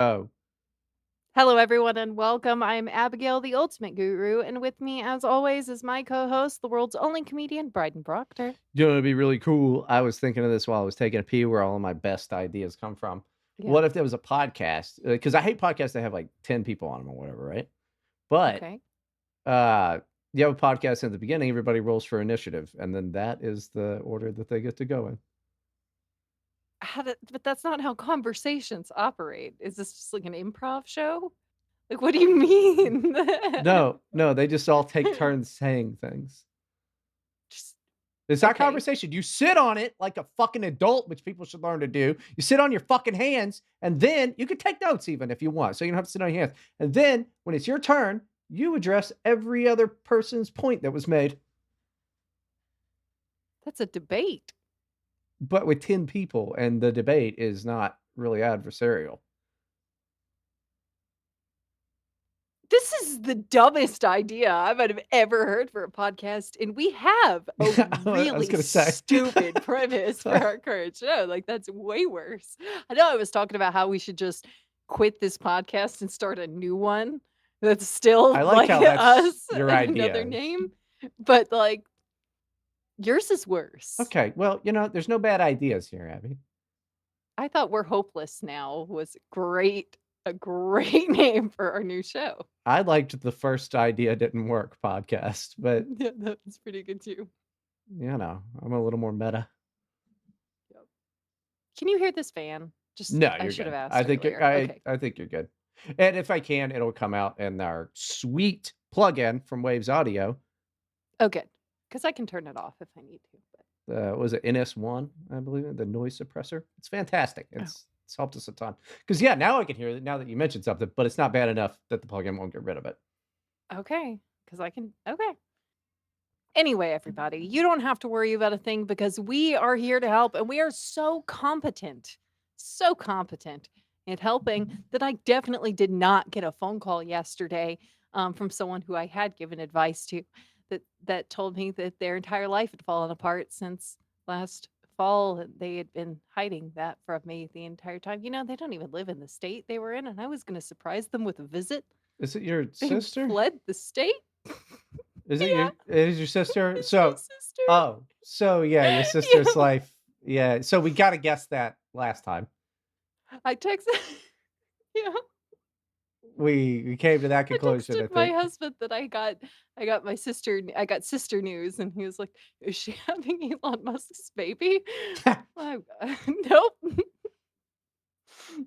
Oh, Hello, everyone, and welcome. I'm Abigail, the Ultimate Guru, and with me, as always, is my co-host, the world's only comedian, Bryden Proctor. you know, it'd be really cool. I was thinking of this while I was taking a pee, where all of my best ideas come from. Yeah. What if there was a podcast? Because I hate podcasts that have like 10 people on them or whatever, right? But Okay. uh, you have a podcast at the beginning, everybody rolls for initiative, and then that is the order that they get to go in. But that's not how conversations operate. Is this just like an improv show? Like, what do you mean? No, they just all take turns saying things. Just It's not okay. conversation. You sit on it like a fucking adult, which people should learn to do. You sit on your fucking hands, and then you can take notes even if you want. So you don't have to sit on your hands. And then when it's your turn, you address every other person's point that was made, That's a debate. but with 10 people, and the debate is not really adversarial. This is the dumbest idea I might have ever heard for a podcast, and we have a I was really going to say. stupid premise for our current show. Like, that's way worse. I know I was talking about how we should just quit this podcast and start a new one that's still I like like how that's us your and another idea. name, but like yours is worse. Okay, well, there's no bad ideas here, Abby. I thought We're Hopeless Now was a great name for our new show. I liked the first idea didn't work podcast, but, Yeah, that was pretty good too. I'm a little more meta. Yep. Can you hear this fan? Just No, I you're should have good. I asked think you're earlier. I Okay. I think you're good. And if I can, it'll come out in our sweet plugin from Waves Audio. Oh, good. Because I can turn it off if I need to. Was it NS1, I believe, the noise suppressor? It's fantastic. Oh, It's helped us a ton. Because yeah, now I can hear it now that you mentioned something, but it's not bad enough that the plugin won't get rid of it. okay. Because I can. Okay. Anyway, everybody, you don't have to worry about a thing because we are here to help and we are so competent at helping that I definitely did not get a phone call yesterday from someone who I had given advice to that told me that their entire life had fallen apart since last fall and they had been hiding that from me the entire time. You know, they don't even live in the state they were in, and I was going to surprise them with a visit. Is it your They sister? fled the state. Is it Yeah, your sister? it's my So, oh, so yeah, your sister. sister's Yeah. life. Yeah, so we got to guess that last time. I texted yeah, We came to that I conclusion, texted I my think. husband that I got sister news, and he was like, "Is she having Elon Musk's baby?" I nope.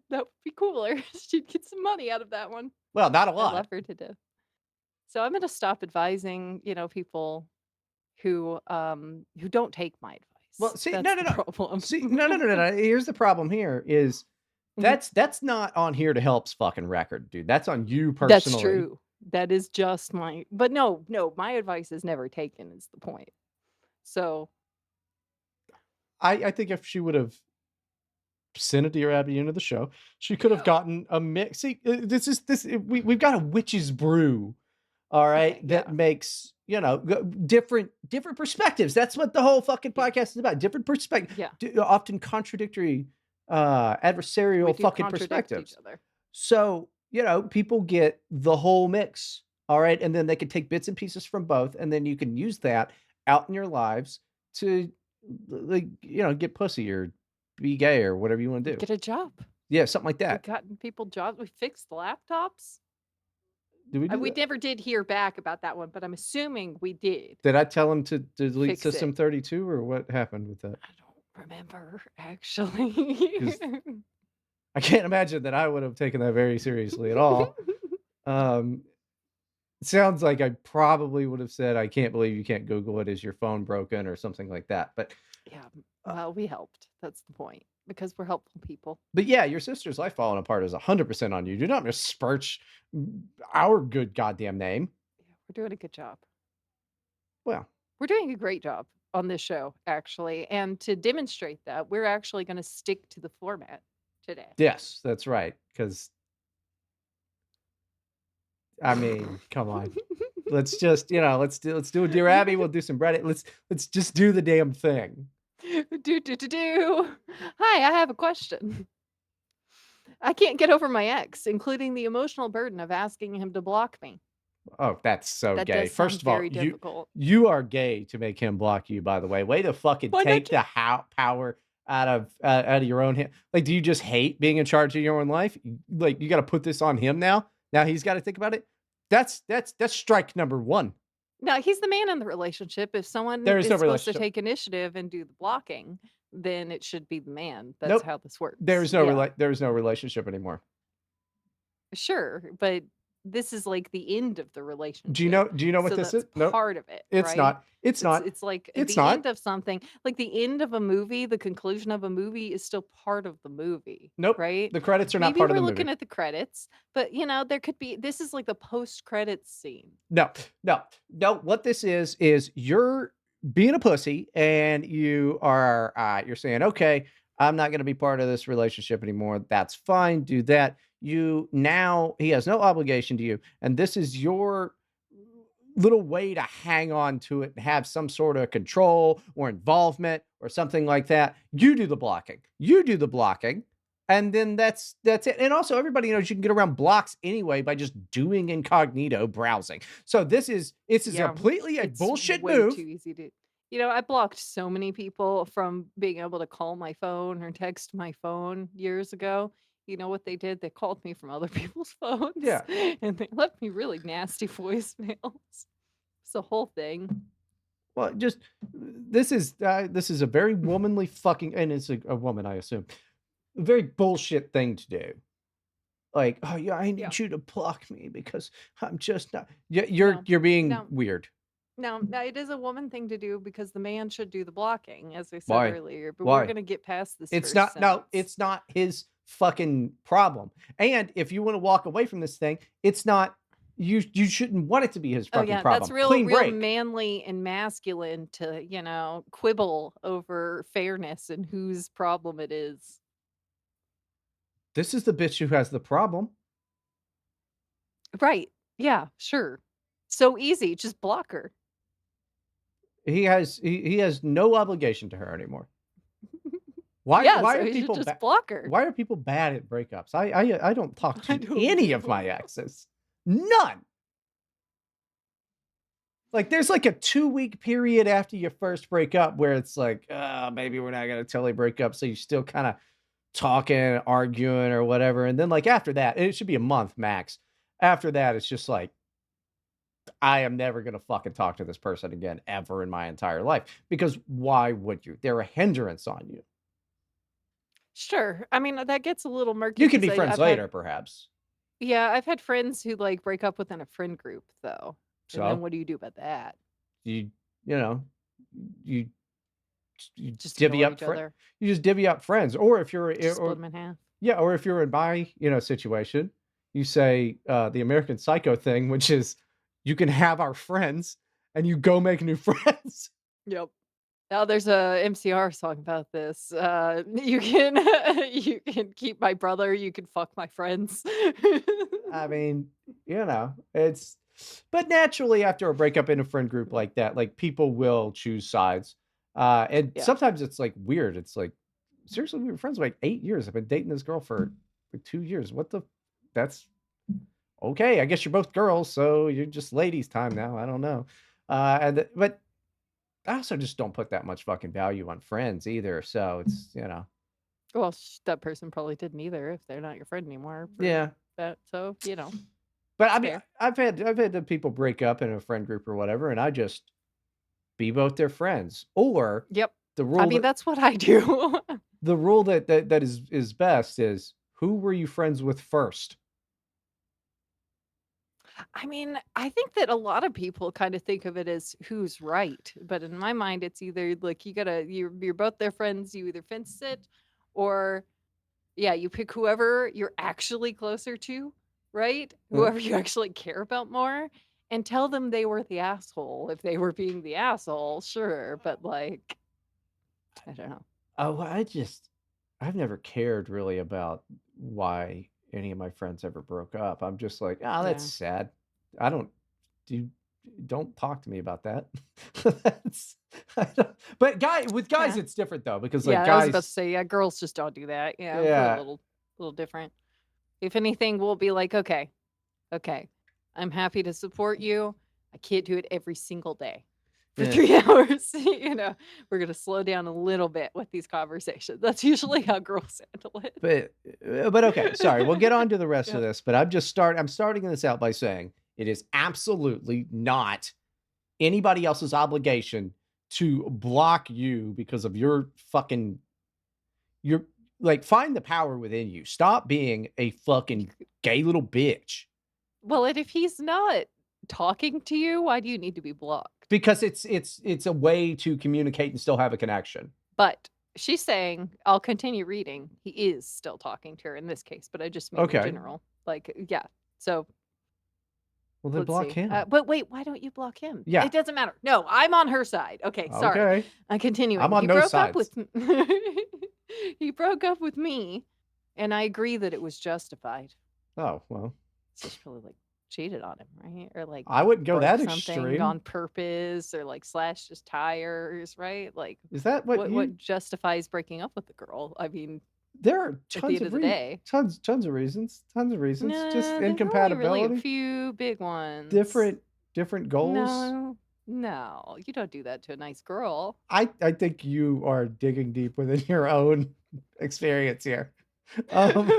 That would be cooler. She'd get some money out of that one. Well, not a I lot. love her to death. So I'm gonna stop advising, people who don't take my Well, advice. see, That's no, no, the no. problem. See, no. Here's the problem here is Mhm. that's not on Here to Help's fucking record, dude. That's on you That's personally. true. That is just my but no, my advice is never taken is the point. So, I think if she would have sent a Dear Abby into the show, she could have gotten a mix. See, we've got a witch's brew, all right, okay, that yeah. makes different perspectives. That's what the whole fucking Yeah. podcast is about. Different perspective, Yeah. often contradictory, We adversarial do fucking contradict each perspectives. other. So, people get the whole mix, all right? And then they can take bits and pieces from both, and then you can use that out in your lives to, like, get pussy or be gay or whatever you want to do. Get a job. Yeah, something like We've that. gotten people jobs. We fixed laptops. Did we do We that? never did hear back about that one, but I'm assuming we did Did I tell him to delete fix System it. 32 or what happened with that? I don't remember actually. Because I can't imagine that I would have taken that very seriously at all. Um, Sounds like I probably would have said, "I can't believe you can't Google it. Is your phone broken?" or something like that. Yeah. Uh, Well, we helped. That's the point because we're helpful people. but yeah, your sister's life falling apart is 100% on you. Do not besmirch our good goddamn name. Yeah, we're doing a good job. Well, We're doing a great job on this show, actually. And to demonstrate that, we're actually going to stick to the format today. yes, that's right. Because I mean, come on. Let's just, let's do a Dear Abby. We'll do some Reddit. Let's just do the damn thing. do. Hi, I have a question. I can't get over my ex, including the emotional burden of asking him to block me. Oh, that's so That gay. does First sound of all, very difficult. you are gay to make him block you, by the way. Way to fucking Why not take just the power out of your own hand. Like, do you just hate being in charge of your own life? Like, you got to put this on him now. Now he's got to think about it. That's strike number one. no, he's the man in the relationship. If someone There is no is supposed to relationship. take initiative and do the blocking, then it should be the man. That's Nope. how this works. Yeah. There is no relationship anymore. Sure, but this is like the end of the Do you relationship. know? Do you know what So this that's is? Nope. part of it, It's right? not. It's It's not. it's like It's the not. end of something, like the end of a movie, the conclusion of a movie is still part of the movie, Nope. right? The credits are not Maybe part of we're the looking movie. at the credits, but there could be this is like the post-credits scene. No, no, no. What this is you're being a pussy and you are you're saying, okay, I'm not going to be part of this relationship anymore. That's fine. Do that. You now he has no obligation to you, and this is your little way to hang on to it and have some sort of control or involvement or something like that. You do the blocking. You do the blocking. And then that's it. And also everybody knows you can get around blocks anyway by just doing incognito browsing. So this is Yeah, completely a it's bullshit way too move. easy to I blocked so many people from being able to call my phone or text my phone years ago. You know what they did? They called me from other people's phones Yeah. and they left me really nasty voicemails. It's a whole thing. Well, just this is a very womanly fucking and it's a woman, I assume. A very bullshit thing to do. Like, oh yeah, I Yeah. need you to block me because I'm just not. Yeah, No. you're being No. weird. No, no, it is a woman thing to do because the man should do the blocking, as I said Why? earlier, but we're Why? gonna get past this It's first not no, sentence. it's not his fucking problem. And if you wanna walk away from this thing, it's not you shouldn't want it to be his Oh, fucking yeah, that's problem. real Clean real break. manly and masculine to, quibble over fairness and whose problem it is. This is the bitch who has the problem. Right. Yeah, sure. So easy, just block her. He has no obligation to her anymore. Yeah, Why so are you should people just block her. why are people bad at breakups? I don't talk I to don't any of my know. exes. None. Like, there's, like, a 2-week period after you first break up where it's like, maybe we're not gonna totally break up," so you still kinda talking, arguing, or whatever, and then, like, after that it should be a month max. After that, it's just like, I am never gonna fucking talk to this person again ever in my entire life, because why would you? They're a hindrance on you. Sure. I mean, that gets a little murky You can because be friends I've had later, perhaps. yeah, I've had friends who, like, break up within a friend group, though, and then So, what do you do about that? you you know, you you Just divvy ignore up each fri other, you just divvy up friends, or if you're just split or them in half. yeah, or if you're in my, situation, you say, the American Psycho thing, which is you can have our friends and you go make new friends. Yep. Now there's a MCR song about this. You can you can keep my brother, you can fuck my friends. I mean, it's but naturally after a breakup in a friend group like that, like people will choose sides. And Yeah. sometimes it's like weird. It's like, seriously, we were friends for like 8 years. I've been dating this girl for like 2 years. What the that's okay. I guess you're both girls, so you're just ladies' time now. I don't know. But I also just don't put that much fucking value on friends either. So it's. Well, that person probably didn't either if they're not your friend anymore for Yeah. that. So, But I it's mean, fair. I've had the people break up in a friend group or whatever, and I just be both their friends. Or Yep. the I rule mean, that that's what I do. is best is who were you friends with first? I mean, I think that a lot of people kind of think of it as who's right, but in my mind, it's either like you're both their friends, you either fence it, or yeah, you pick whoever you're actually closer to, right? Huh? Whoever you actually care about more, and tell them they were the asshole if they were being the asshole, sure, but like I don't know. Oh, I've never cared really about why any of my friends ever broke up. I'm just like, "Ah, that's Yeah. sad." I do don't talk to me about that. That's I don't but with guys, Yeah. it's different though, because, like, Yeah, I was about to guys say, yeah, girls just don't do that. Yeah, we're a yeah. little different. If anything, we'll be like, "Okay, okay, I'm happy to support you. I can't do it every single day for Yeah. 3 hours." We're gonna slow down a little bit with these conversations. That's usually how girls handle But okay, sorry, we'll get on to the rest of Yep. this, but I'm starting this out by saying it is absolutely not anybody else's obligation to block you because of your fucking your like, find the power within you. Stop being a fucking gay little bitch Well, and if he's not talking to you, why do you need to be blocked? because it's a way to communicate and still have a connection. But she's saying, I'll continue reading. He is still talking to her in this case, but I just mean in Okay. general. Like, yeah. So Well, then let's block see. him. But wait, why don't you block him? Yeah. It doesn't matter. No, I'm on her side. Okay, sorry. Okay. I'm I'm continuing. on He no broke up sides. with he broke up with me, and I agree that it was justified. Oh, well, So she probably like cheated on him, right? Or like I wouldn't go broke that something extreme. on purpose, or like slashed his tires, right? Like Is that what you what justifies breaking up with the girl? I mean, there are at the tons end of of the day. tons of reasons, just No, there's only really a incompatibility, few big ones. different goals. No, no, you don't do that to a nice girl. I think you are digging deep within your own experience here. Um,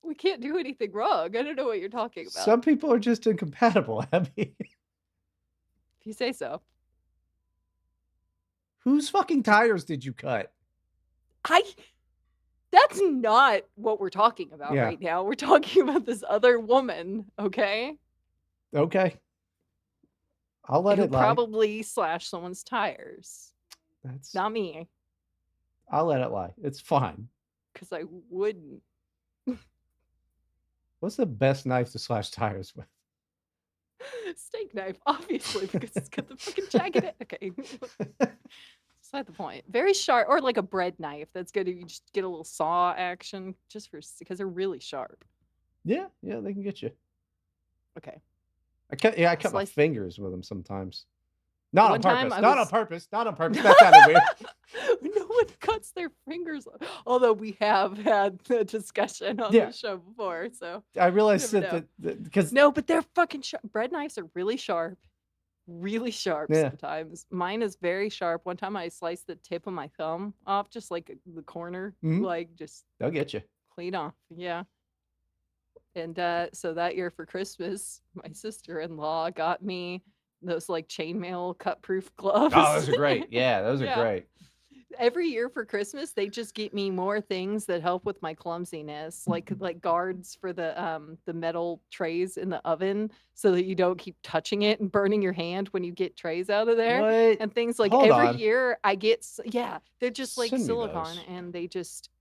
We can't do anything wrong. I don't know what you're talking about. some people are just incompatible, Abby. If you say so. Whose fucking tires did you cut? I That's not what we're talking about Yeah, right now. We're talking about this other woman, okay? okay. I'll let Who it lie. probably slashed someone's tires. That's Not me, I'll let it lie. It's fine. because I wouldn't. What's the best knife to slash tires with? Steak knife, obviously, because it's got the fucking jagged edge. Okay. Beside the point. Very sharp, or like a bread knife that's good if you just get a little saw action just for because they're really sharp. Yeah, yeah, they can get you. Okay. I I cut my sliced fingers with them sometimes. Not on one time purpose, I not on was purpose, not on purpose, that sounded weird. no one cuts their fingers off, although we have had the discussion on Yeah, the show before, so I you realized never know. that because No, but they're fucking sharp. Bread knives are really sharp yeah, sometimes. Mine is very sharp. One time I sliced the tip of my thumb off, just like the corner, mhm, like just they'll get you. clean off. Yeah. And so that year for Christmas, my sister-in-law got me those like chainmail cut-proof Oh, gloves. those are great. Yeah, those are Yeah. great. Every year for Christmas, they just get me more things that help with my clumsiness, like guards for the metal trays in the oven so that you don't keep touching it and burning your hand when you get trays out of there, What? and things like Hold every on. year I get yeah, they're just like Send me silicone those. and they just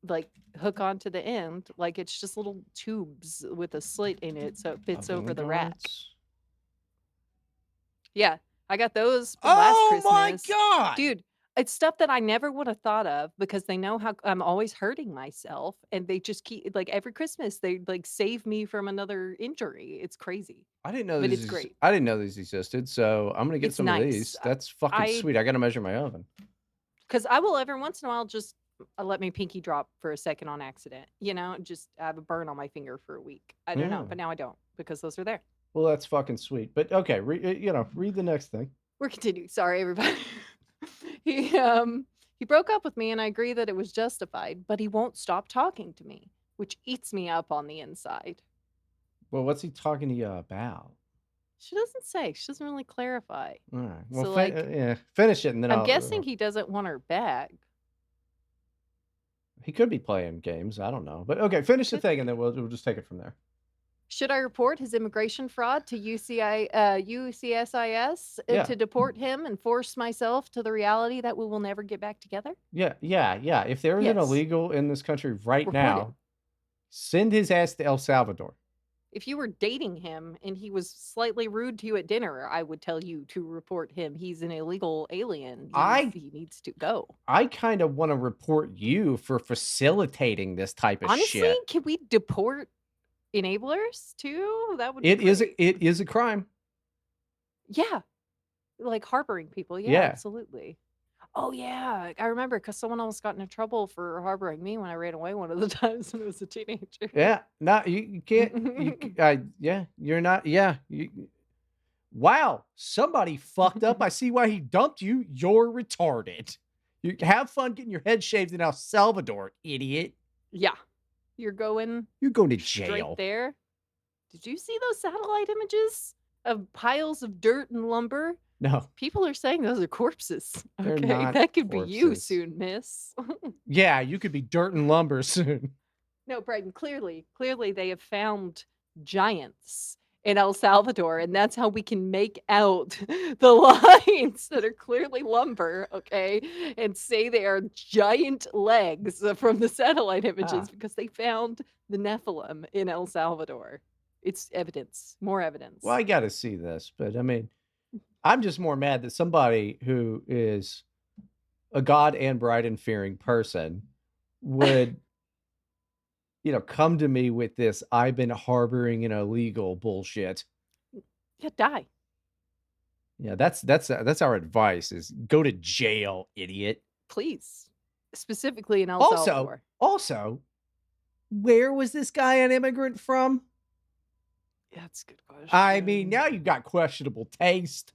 like hook onto the end like it's just little tubes with a slit in it so it fits over Oven the rack. guards? Yeah, I got those for last Oh my Christmas. god! Dude, it's stuff that I never would have thought of because they know how I'm always hurting myself and they just keep like every Christmas they like save me from another injury. It's crazy, but it's great. I didn't know these existed, so I'm gonna get It's some of nice. these. That's fucking I sweet. I gotta measure my oven. Because I will every once in a while just let my pinky drop for a second on accident, just have a burn on my finger for a week. I don't know, Yeah. but now I don't because those are there. Well, that's fucking sweet. But okay, read the next thing. We're continuing. Sorry, everybody. He broke up with me, and I agree that it was justified, but he won't stop talking to me, which eats me up on the inside. Well, what's he talking to you about? She doesn't say. She doesn't really clarify. All right. Well, So, like, yeah, finish it, and then I'm I'll. guessing he doesn't want her back. He could be playing games. I don't know. But okay, finish the Could thing, and be. then we'll just take it from there. Should I report his immigration fraud to UCSIS Yeah. to deport him and force myself to the reality that we will never get back together? Yeah. Yeah. Yeah. If there is an Yes. illegal in this country right Report him. now, send his ass to El Salvador. If you were dating him and he was slightly rude to you at dinner, I would tell you to report him. He's an illegal alien. I He needs to go. I kind of want to report you for facilitating this type of Honestly, shit. can we deport enablers too? That would be great. It is a crime. Yeah, like harboring people. Yeah, Yeah. absolutely. Oh, yeah, I remember because someone else got into trouble for harboring me when I ran away one of the times when I was a teenager. Yeah, no, you can't, yeah, you're not, yeah, wow, somebody fucked up. I see why he dumped you. You're retarded. You have fun getting your head shaved in El Salvador, idiot. Yeah, you're going You're going to straight jail. there. Did you see those satellite images of piles of dirt and lumber? No, People are saying those are corpses. they're Okay, not that could be you corpses. soon, miss. Yeah, you could be dirt and lumber soon. No, Bryden, clearly they have found giants in El Salvador, and that's how we can make out the lines that are clearly lumber, okay, and say they are giant legs from the satellite Ah, images because they found the Nephilim in El Salvador. It's evidence, more well, evidence. I got to see this, but I mean, I'm just more mad that somebody who is a God and Bryden fearing person would, come to me with this, "I've been harboring an illegal" bullshit. Yeah, die, Yeah, that's our advice is go to jail, idiot. please. Specifically in El Also, Salvador. also, where was this guy an immigrant from? Yeah, that's a good I mean, question. now you've got questionable taste.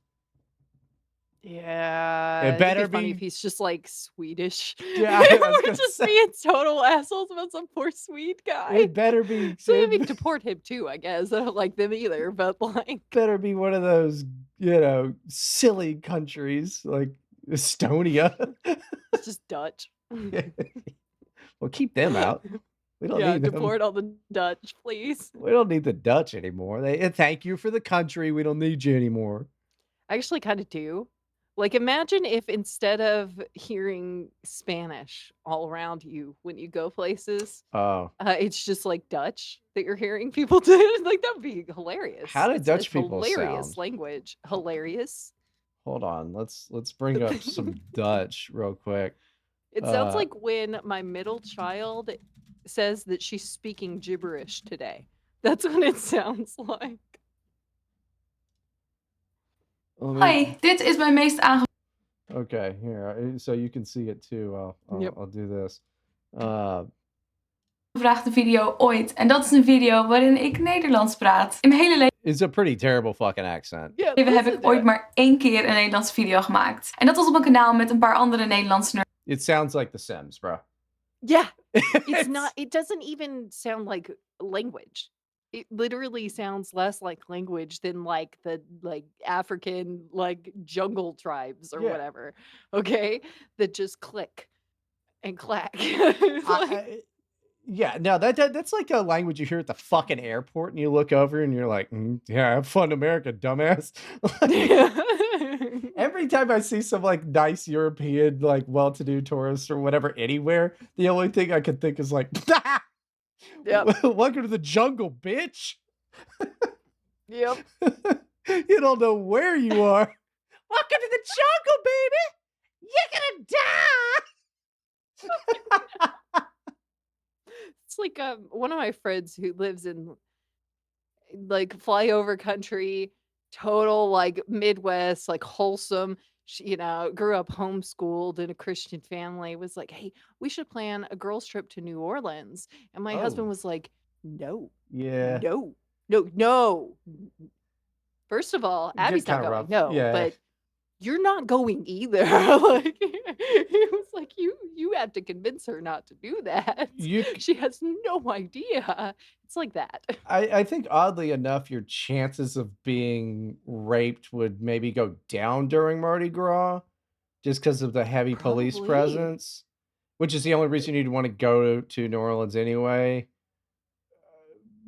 Yeah, It it'd be better funny if be he's just, like, Swedish. yeah, I was We're gonna just say, being total assholes about some poor Swede guy. it better be So, I mean, deport him too, I guess. I don't like them either, but, like, better be one of those, silly countries like Estonia. it's just Dutch. Well, keep them out. We don't Yeah, need them. deport all the Dutch, please. We don't need the Dutch anymore. Thank you for the country. We don't need you anymore. I actually kinda do. Like, imagine if instead of hearing Spanish all around you when you go places, Oh, it's just, like, Dutch that you're hearing people do, like, that would be how hilarious. do It's Dutch people hilarious sound? language. Hilarious. Hold on. Let's bring up some Dutch real quick. It sounds Uh, like when my middle child says that she's speaking gibberish today. That's what it sounds like. let me. Hoi, dit is mijn meest Okay, here. So you can see it too. Yep. I'll do this. Uh, aangevraagde video ooit. En dat is een video waarin ik Nederlands praat. In mijn hele it's a pretty terrible fucking accent. Yeah, leven heb listen ik to ooit it. maar 1 keer een Nederlandse video gemaakt. En dat was op een kanaal met een paar andere Nederlandse nerds. It sounds like The Sims, bro. Yeah. It's not it doesn't even sound like language. It literally sounds less like language than like the like African like jungle tribes or Yeah. whatever. Okay? That just click and clack. It's like Yeah, no, that's like a language you hear at the fucking airport, and you look over and you're like, "Yeah, have fun, America, dumbass." Like, every time I see some like nice European, like well-to-do tourists or whatever anywhere, the only thing I can think is like, Yep. "Welcome to the jungle, bitch." Yep. You don't know where you are. Welcome to the jungle, baby. You're gonna die. It's like one of my friends who lives in like flyover country, total like Midwest, like wholesome. She, grew up homeschooled in a Christian family, was like, "Hey, we should plan a girls' trip to New Orleans." And my husband Oh, was like, "No, yeah. no, no, no." First of all, Get Abby's not kind of going, rough. no, Yeah. but you're not going either. Like it was like you had to convince her not to do that. You She has no idea. It's like that. I think oddly enough, your chances of being raped would maybe go down during Mardi Gras just because of the heavy police Probably. presence, which is the only reason you'd want to go to New Orleans anyway.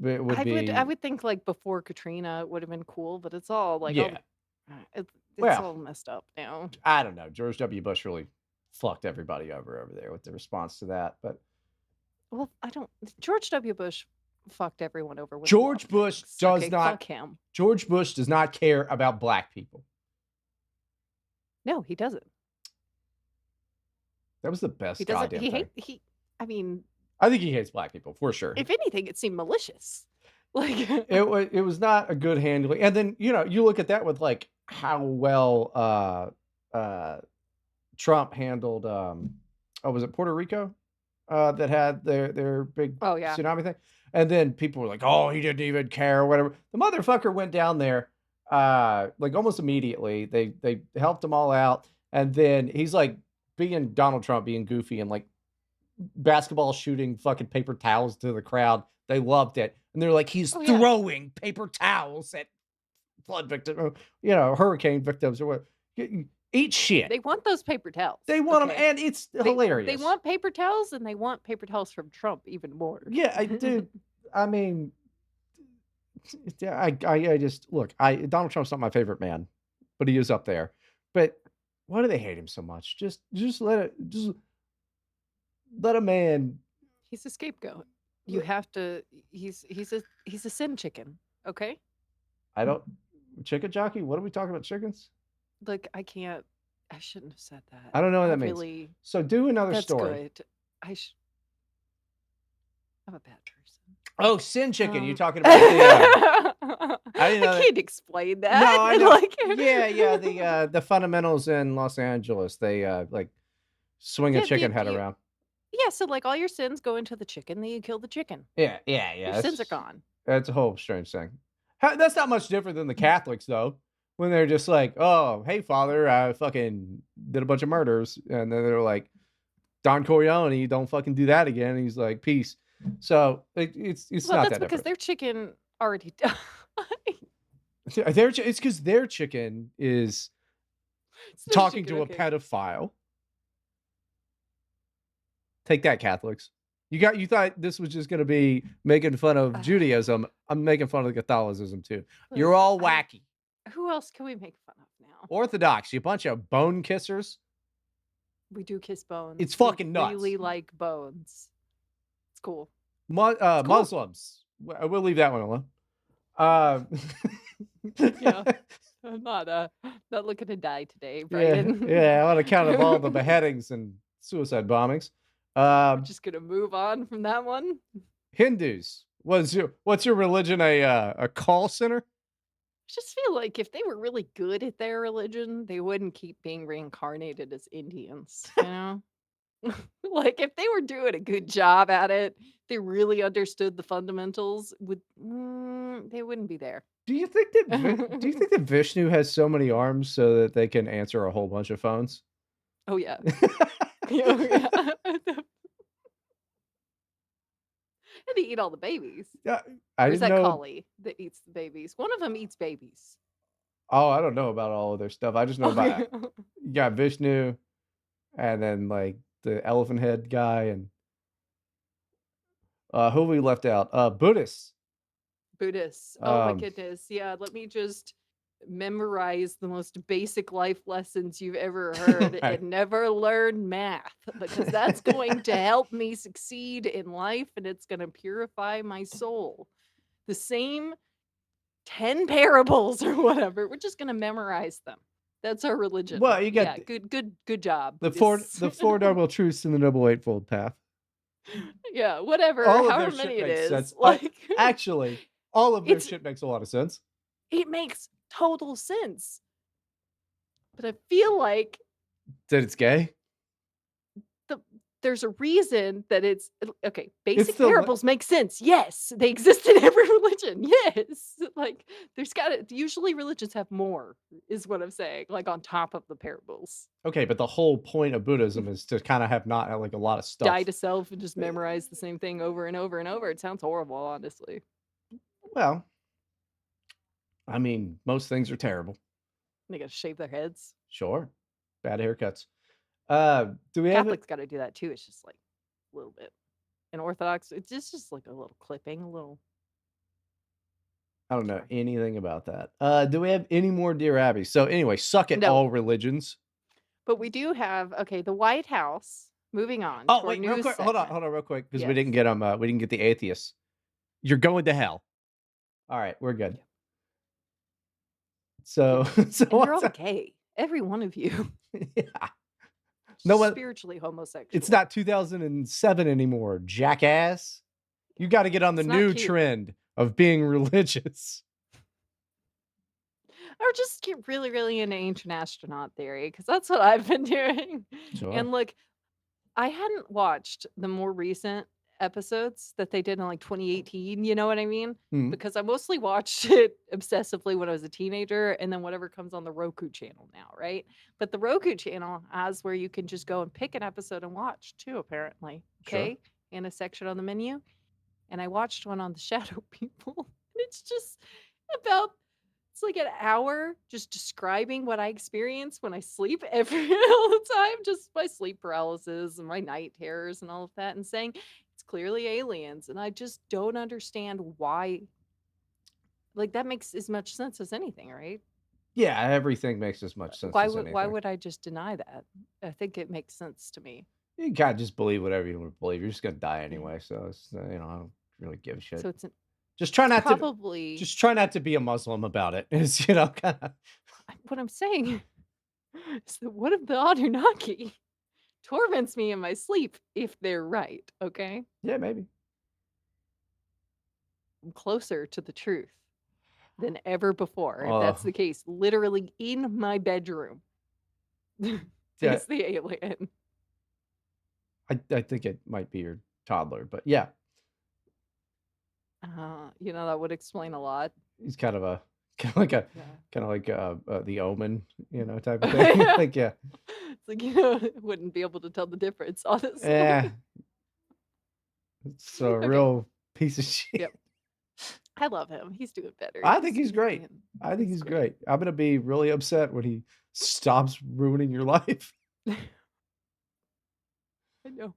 It would I be would think like before Katrina would have been cool, but it's all like all yeah. it's Well, all messed up now. I don't know. George W. Bush really fucked everybody over there with the response to that. But Well, I don't George W. Bush fucked everyone over with a lot George of Bush things. does Okay, not fuck him. George Bush does not care about black people. No, he doesn't. That was the He best doesn't goddamn he thing. hate he I mean, I think he hates black people for sure. if anything, it seemed malicious. Like It was not a good handling, and then, you look at that with, like, how well, Trump handled, was it Puerto Rico? That had their big Oh, yeah. tsunami thing, and then people were like, "Oh, he didn't even care," or whatever. The motherfucker went down there, like, almost immediately. They helped him all out, and then he's, like, being Donald Trump, being goofy and, like, basketball shooting fucking paper towels to the crowd. They loved it, and they're like, "He's Oh, yeah. throwing paper towels at flood victims, hurricane victims or what. Eat shit. They want those paper towels. They want them, Okay. and it's They hilarious. want paper towels, and they want paper towels from Trump even more. Yeah, I do. I mean, I just look. Donald Trump's not my favorite man, but he is up there. But why do they hate him so much? Just let a man. He's a scapegoat. You have to he's a sin chicken, okay? I don't chicken jockey. What are we talking about? Chickens? Like, I shouldn't have said that. I don't know what I that means. really So do another That's story. good. I'm a bad person. Oh, sin chicken. You're talking about the. I didn't know I that. can't explain that. No, I know. Like, Yeah. The fundamentals in Los Angeles. They like swing a Yeah, chicken head around. yeah, so like all your sins go into the chicken, then you kill the chicken. Yeah. Your sins are gone. That's a whole strange thing. That's not much different than the Catholics, though, when they're just like, "Oh, hey, Father, I fucking did a bunch of murders," and then they're like, "Don Corleone, don't fucking do that again." And he's like, "Peace." So it's Well, not that's that because different. their chicken already died. It's because their chicken is It's their talking chicken, to a okay. pedophile. Take that, Catholics. You thought this was just gonna be making fun of Judaism. I'm making fun of Catholicism too. You're Listen, all wacky. Who else can we make fun of now? Orthodox, you bunch of bone kissers. We do kiss bones. It's fucking We nuts. really like bones. It's cool. Cool. Muslims. We'll leave that one alone. Yeah. I'm not looking to die today, Bryden. yeah. On account of all the beheadings and suicide bombings. Just gonna move on from that one. Hindus. What's your religion? A call center? I just feel like if they were really good at their religion, they wouldn't keep being reincarnated as Indians, you know? Like, if they were doing a good job at it, they really understood the fundamentals, they wouldn't be there. Do you think that Vishnu has so many arms so that they can answer a whole bunch of phones? Oh, yeah. Oh, yeah. And they eat all the babies. Yeah, I Or is didn't that know. Kali that eats the babies? One of them eats babies. Oh, I don't know about all of their stuff. I just know about you got Vishnu, and then like the elephant head guy, and who we left out? Buddhists. Buddhists. Oh my Um, goodness. Yeah, let me just memorize the most basic life lessons you've ever heard right. and never learn math because that's going to help me succeed in life and it's going to purify my soul. The same 10 parables or whatever. We're just going to memorize them. That's our religion. Well, you got Yeah, good job. the Buddhists. four noble truths in the Noble Eightfold Path. Yeah, whatever. All of However their many shit it makes is. sense. Like Actually, all of their it's shit makes a lot of sense. it makes total sense. But I feel like That it's gay. there's a reason that it's okay. It's Basic the parables make sense. Yes, they exist in every religion. Yes, like there's got to usually religions have more, is what I'm saying. Like on top of the parables, okay, but the whole point of Buddhism is to kind of have not like a lot of stuff. die to self and just memorize the same thing over and over and over. It sounds horrible, honestly. Well, I mean, most things are terrible. They got to shave their heads. Sure, bad haircuts. Do we have it? Catholics got to do that too. It's just like a little bit. And Orthodox, it's just like a little clipping, a little. I don't know anything about that. Do we have any more Dear Abby? So anyway, suck it No. all religions. But we do have the White House. Moving on. Oh to our wait, real news quick. Hold on, segment. real quick, because we Yes. didn't get them. We didn't get the atheists. You're going to hell. All right, we're good. So, And you're all gay. Every one of you. yeah. No one. Spiritually homosexual. It's not 2007 anymore, jackass. You got to get on the It's not new cute. trend of being religious. Or just get really, really into ancient astronaut theory because that's what I've been doing. Sure. And look, I hadn't watched the more recent episodes that they did in, like, 2018, you know what I mean? Mhm. Because I mostly watched it obsessively when I was a teenager and then whatever comes on the Roku channel now, right? But the Roku channel has where you can just go and pick an episode and watch too, apparently, Sure. okay, in a section on the menu, and I watched one on the shadow people, and it's just about it's like an hour just describing what I experience when I sleep every all the time, just my sleep paralysis and my night terrors and all of that, and saying it's clearly aliens, and I just don't understand why. Like that makes as much sense as anything, right? Yeah, everything makes as much sense as Why anything. would I just deny that? I think it makes sense to me. You gotta just believe whatever you wanna believe. You're just gonna die Yeah. anyway, so it's, I don't really give a shit. So Just try it's not to probably just try not to be a Muslim about it. It's, kinda what I'm saying is that what if the Anunnaki torments me in my sleep if they're right, okay? Yeah, maybe. I'm closer to the truth than ever before, if that's Uh, the case. Literally in my bedroom yeah, is the alien. I think it might be your toddler, but yeah, That would explain a lot. he's kind of a kinda like a Yeah. kinda like, The Omen, type of thing. Yeah. Like, yeah. It's like, wouldn't be able to tell the difference, Yeah, honestly. it's a Okay. real piece of shit. Yep. I love him. He's doing better. I think he's He's great. being I think he's he's great. great. I'm gonna be really upset when he stops ruining your life. I know.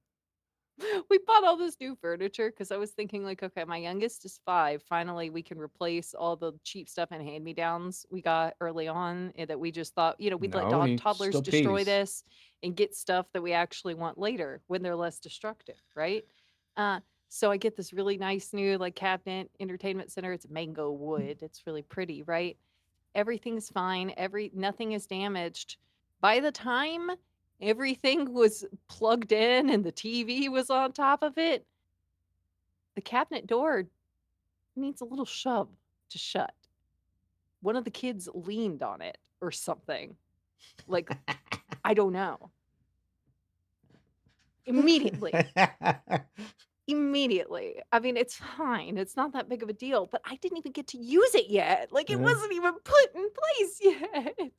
We bought all this new furniture because I was thinking like, okay, my youngest is 5. Finally, we can replace all the cheap stuff and hand-me-downs we got early on and that we just thought, we'd let No, he toddlers still destroy pees. this and get stuff that we actually want later when they're less destructive, right? Uh, so I get this really nice new like cabinet entertainment center. It's mango wood. It's really pretty, right? Everything's fine. Nothing is damaged. By the time everything was plugged in and the TV was on top of it, the cabinet door needs a little shove to shut. One of the kids leaned on it or something. Like, I don't know. Immediately. Immediately. I mean, it's fine. It's not that big of a deal, but I didn't even get to use it yet. Like, it Yeah. wasn't even put in place yet.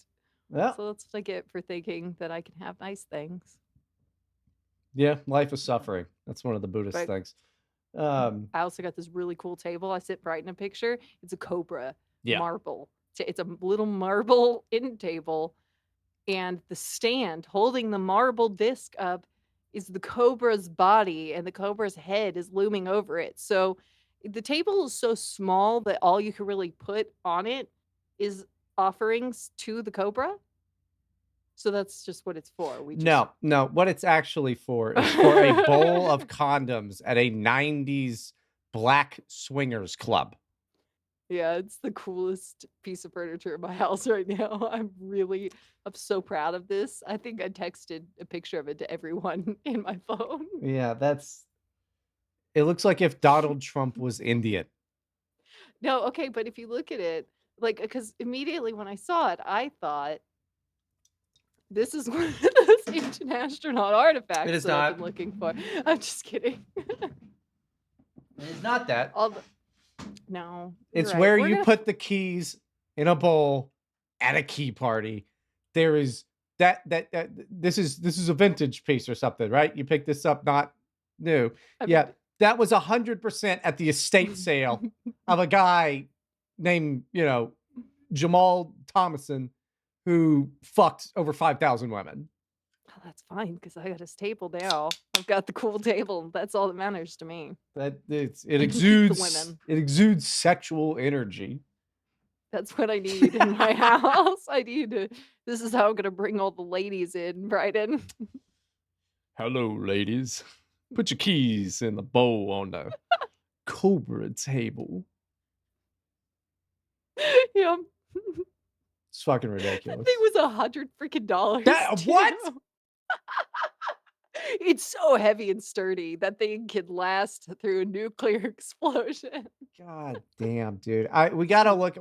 Yeah. So that's what I get for thinking that I can have nice things. Yeah, life is suffering. That's one of the Buddhist Right. things. Mhm. Um, I also got this really cool table. I sent Brighton a picture. It's a cobra yeah. marble. It's a little marble end table, and the stand holding the marble disc up is the cobra's body, and the cobra's head is looming over it. So the table is so small that all you can really put on it is offerings to the cobra. So that's just what it's for. We just No, no, what it's actually for is for a bowl of condoms at a '90s black swingers club. Yeah, it's the coolest piece of furniture in my house right now. I'm so proud of this. I think I texted a picture of it to everyone in my phone. Yeah, it looks like if Donald Trump was Indian. No, okay, but if you look at it, like, because immediately when I saw it, I thought, this is one of those ancient astronaut It artifacts is that I've been not. looking for. I'm just kidding. It is not that. All the No, you're It's right. where We're you gonna put the keys in a bowl at a key party. There is that this is a vintage piece or something, right? You pick this up not new. I Yeah, mean that was 100% at the estate sale of a guy named, Jamal Thomason who fucked over 5,000 women. oh, that's fine because I got his table now. I've got the cool table. That's all that matters to me. That it I can keep the exudes women. it exudes sexual energy. That's what I need in my house. This is how I'm gonna bring all the ladies in, Bryden. Hello, ladies. Put your keys in the bowl on the Cobra table. Yeah. It's fucking That ridiculous. thing was $100 freaking dollars That too. what? It's so heavy and sturdy, that thing could last through a nuclear explosion. God damn, dude. I we gotta look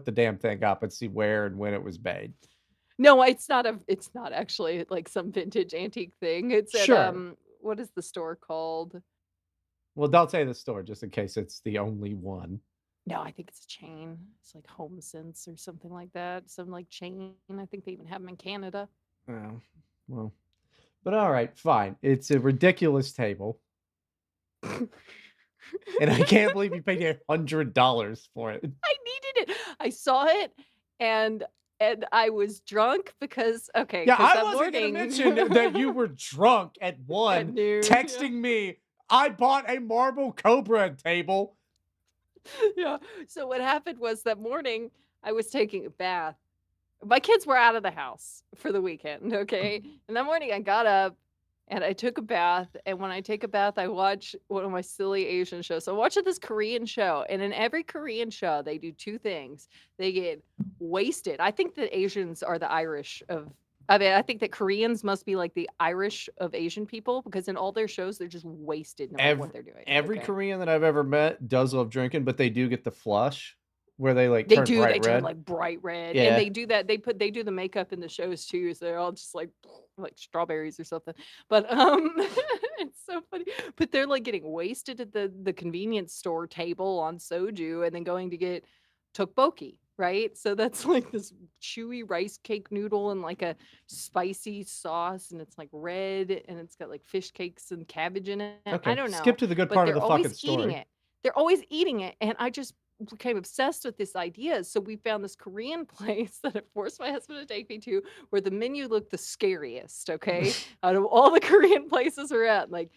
the damn thing up and see where and when it was made. No, it's not actually, like, some vintage antique thing. It's at, Sure. what is the store called? Well, don't say the store just in case it's the only one. No, I think it's a chain. It's like HomeSense or something like that, some, like, chain. I think they even have them in Canada. Oh, well, but alright, fine. It's a ridiculous table, and I can't believe you paid $100 for it. I needed it. I saw it and I was drunk because Yeah, because I that wasn't gonna morning mention that you were drunk at at 1 noon, yeah. texting me, "I bought a marble cobra table." Yeah. So what happened was that morning I was taking a bath. My kids were out of the house for the weekend, okay? And that morning I got up and I took a bath. And when I take a bath, I watch one of my silly Asian shows. So I watched this Korean show. And in every Korean show, they do two things. They get wasted. I think that Asians are the Irish of, I mean, I think that Koreans must be like the Irish of Asian people because in all their shows, they're just wasted no matter what Every they're doing. every Okay. Korean that I've ever met does love drinking, but they do get the flush where they, like, They turn do, bright they turn, red. like, bright red, and Yeah. they do that they do the makeup in the shows too, so they're all just like strawberries or something, but, it's so funny, but they're, like, getting wasted at the convenience store table on soju and then going to get tteokbokki, right? So that's, like, this chewy rice cake noodle and, like, a spicy sauce, and it's, like, red, and it's got, like, fish cakes and cabbage in it, I Okay, don't skip know, to the good but part of they're the always fucking eating story. it. They're always eating it, and I just became obsessed with this idea. So we found this Korean place that I forced my husband to take me to where the menu looked the scariest, okay? Out of all the Korean places we're at. Like,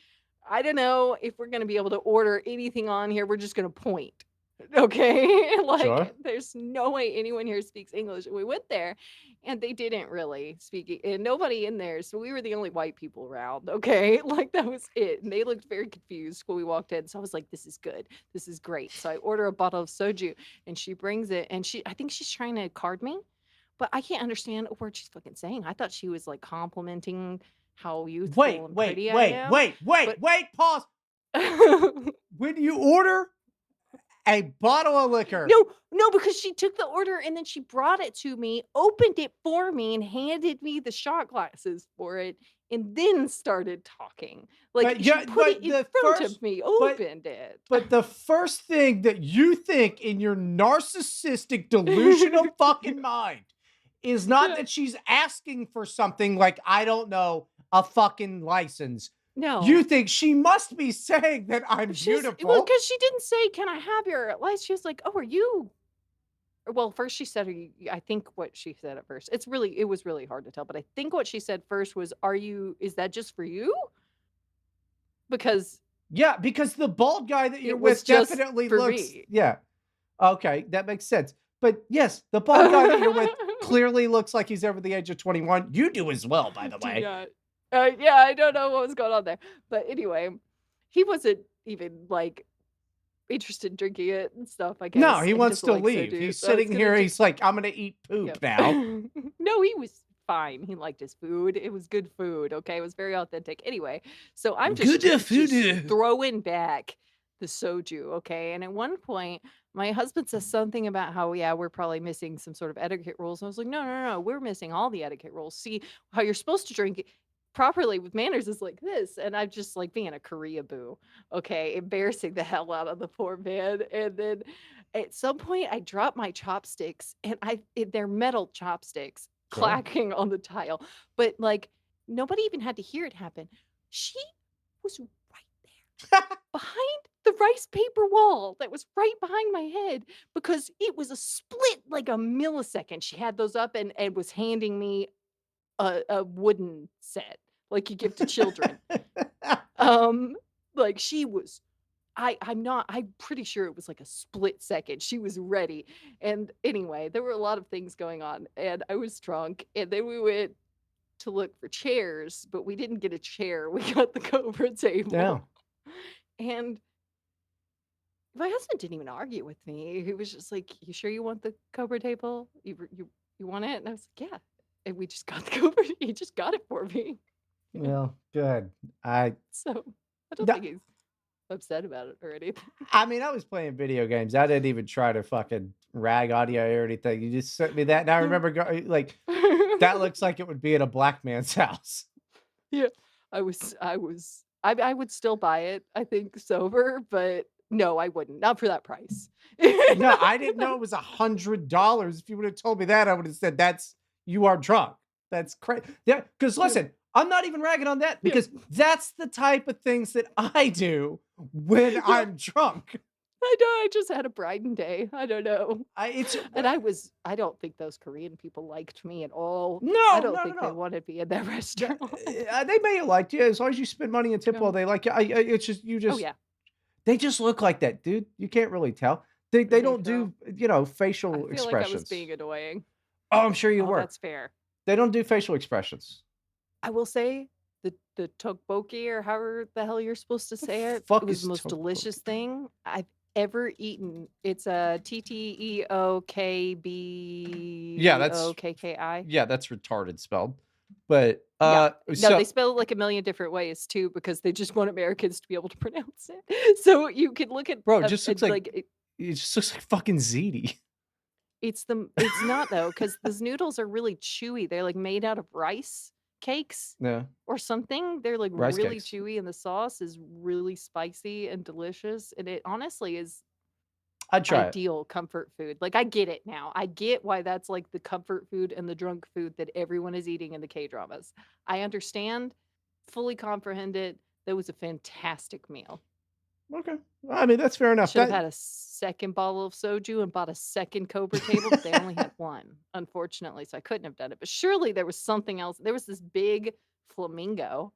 I don't know if we're gonna be able to order anything on here. We're just gonna point. Okay. Sure. Like, there's no way anyone here speaks English. We went there and they didn't really speak and nobody in there. So we were the only white people around. Okay. Like that was it. And they looked very confused when we walked in. So I was like, this is good. This is great. So I order a bottle of soju and she brings it and I think she's trying to card me, but I can't understand a word she's fucking saying. I thought she was like complimenting how youthful Wait, and wait, pretty I wait, am. wait, wait, But wait, pause. When you order a bottle of liquor, no, no, because she took the order and then she brought it to me, opened it for me, and handed me the shot glasses for it, and then started talking. Like, but she yeah, put it in front of me, but opened it. the first thing that you think in your narcissistic, delusional fucking mind is not Yeah. that she's asking for something like, I don't know, a fucking license. You No. think she must be saying that I'm Well, beautiful. because she didn't say, "Can I have your license?" She was like, "Oh, are you" well, first she said, "Are you" I think what she said at first it was really hard to tell, but I think what she said first was, "Are you is that just for you?" Because Yeah, because the bald guy that you're it was with just definitely for looks, me. yeah. Okay, that makes sense. But yes, the bald guy that you're with clearly looks like he's over the age of 21. You do as well, by the Do way. not. Yeah, I don't know what was going on there. But anyway, he wasn't even like interested in drinking it and stuff, I No, guess. he He wants doesn't to like leave. soju. He's So I was sitting gonna here. just He's like, I'm going to eat yeah. poop now. No, he was fine. He liked his food. It was good food. Okay. It was very authentic. Anyway, so I'm Good just food. throwing back the soju. Okay. And at one point, my husband says something about how, yeah, we're probably missing some sort of etiquette rules. And I was like, no, no, no, no. We're missing all the etiquette rules. See, how you're supposed to drink it properly with manners is like this. And I'm just like being a Korea boo. Okay. Embarrassing the hell out of the poor man. And then at some point, I dropped my chopsticks and they're metal chopsticks Sure. clacking on the tile, but, like, nobody even had to hear it happen. She was right there behind the rice paper wall that was right behind my head because it was a split, like, a millisecond. She had those up and was handing me a wooden set like you give to children. Um, like, she was I'm pretty sure it was like a split second. She was ready. And anyway, there were a lot of things going on and I was drunk and then we went to look for chairs, but we didn't get a chair. We got the Cobra Yeah. table. And my husband didn't even argue with me. He was just like, "You sure you want the Cobra table? You want it?" And I was like, "Yeah." And we just got the Cobra. He just got it for me. Well, good. I So I don't that think he's upset about it or anything. I mean, I was playing video games. I didn't even try to fucking rag audio or anything. You just sent me that, and I No. remember like, that looks like it would be in a black man's house. Yeah. I would still buy it, I think, sober, but no, I wouldn't. Not for that price. No, I didn't know it was $100. If you would have told me that, I would have said, "That's you are drunk." That's crazy. Yeah, because Yeah. listen, I'm not even ragging on that Yeah. because that's the type of things that I do when Yeah. I'm drunk. I know, I just had a Bryden day. I don't know. It's And I don't think those Korean people liked me at all. I no, don't no, no, think they no. wanted me in that The- restaurant. they may have liked you as long as you spend money and tip well. No. They like you. It's just you Oh, just yeah. they just look like that, dude. You can't really tell. They Okay, don't true. do I facial feel like I was expressions. being annoying. Oh, I'm sure you Oh, were. that's fair. They don't do facial expressions. I will say the tteokbokki or however the hell you're supposed to The say it, it fuck was the is most delicious tteokbokki? thing I've ever eaten. It's a Yeah, TTEOKBOKKI. that's retarded spelled. But Yeah. No, they so spell it like a million different ways too because they just want Americans to be able to pronounce it. So you can look at bro, it just looks like like it just looks like fucking ziti. it's not though because those noodles are really chewy. They're like made out of rice cakes Yeah, or something. They're like rice really cakes. chewy and the sauce is really spicy and delicious. And it honestly is I'd try it. ideal comfort food. Like I get it now. I get why that's like the comfort food and the drunk food that everyone is eating in the K dramas. I understand, fully comprehend it. That was a fantastic meal. Okay. I mean, that's fair I enough. should have That had a second bottle of soju and bought a second Cobra table, but they only had one, unfortunately, so I couldn't have done it. But surely there was something else. There was this big flamingo,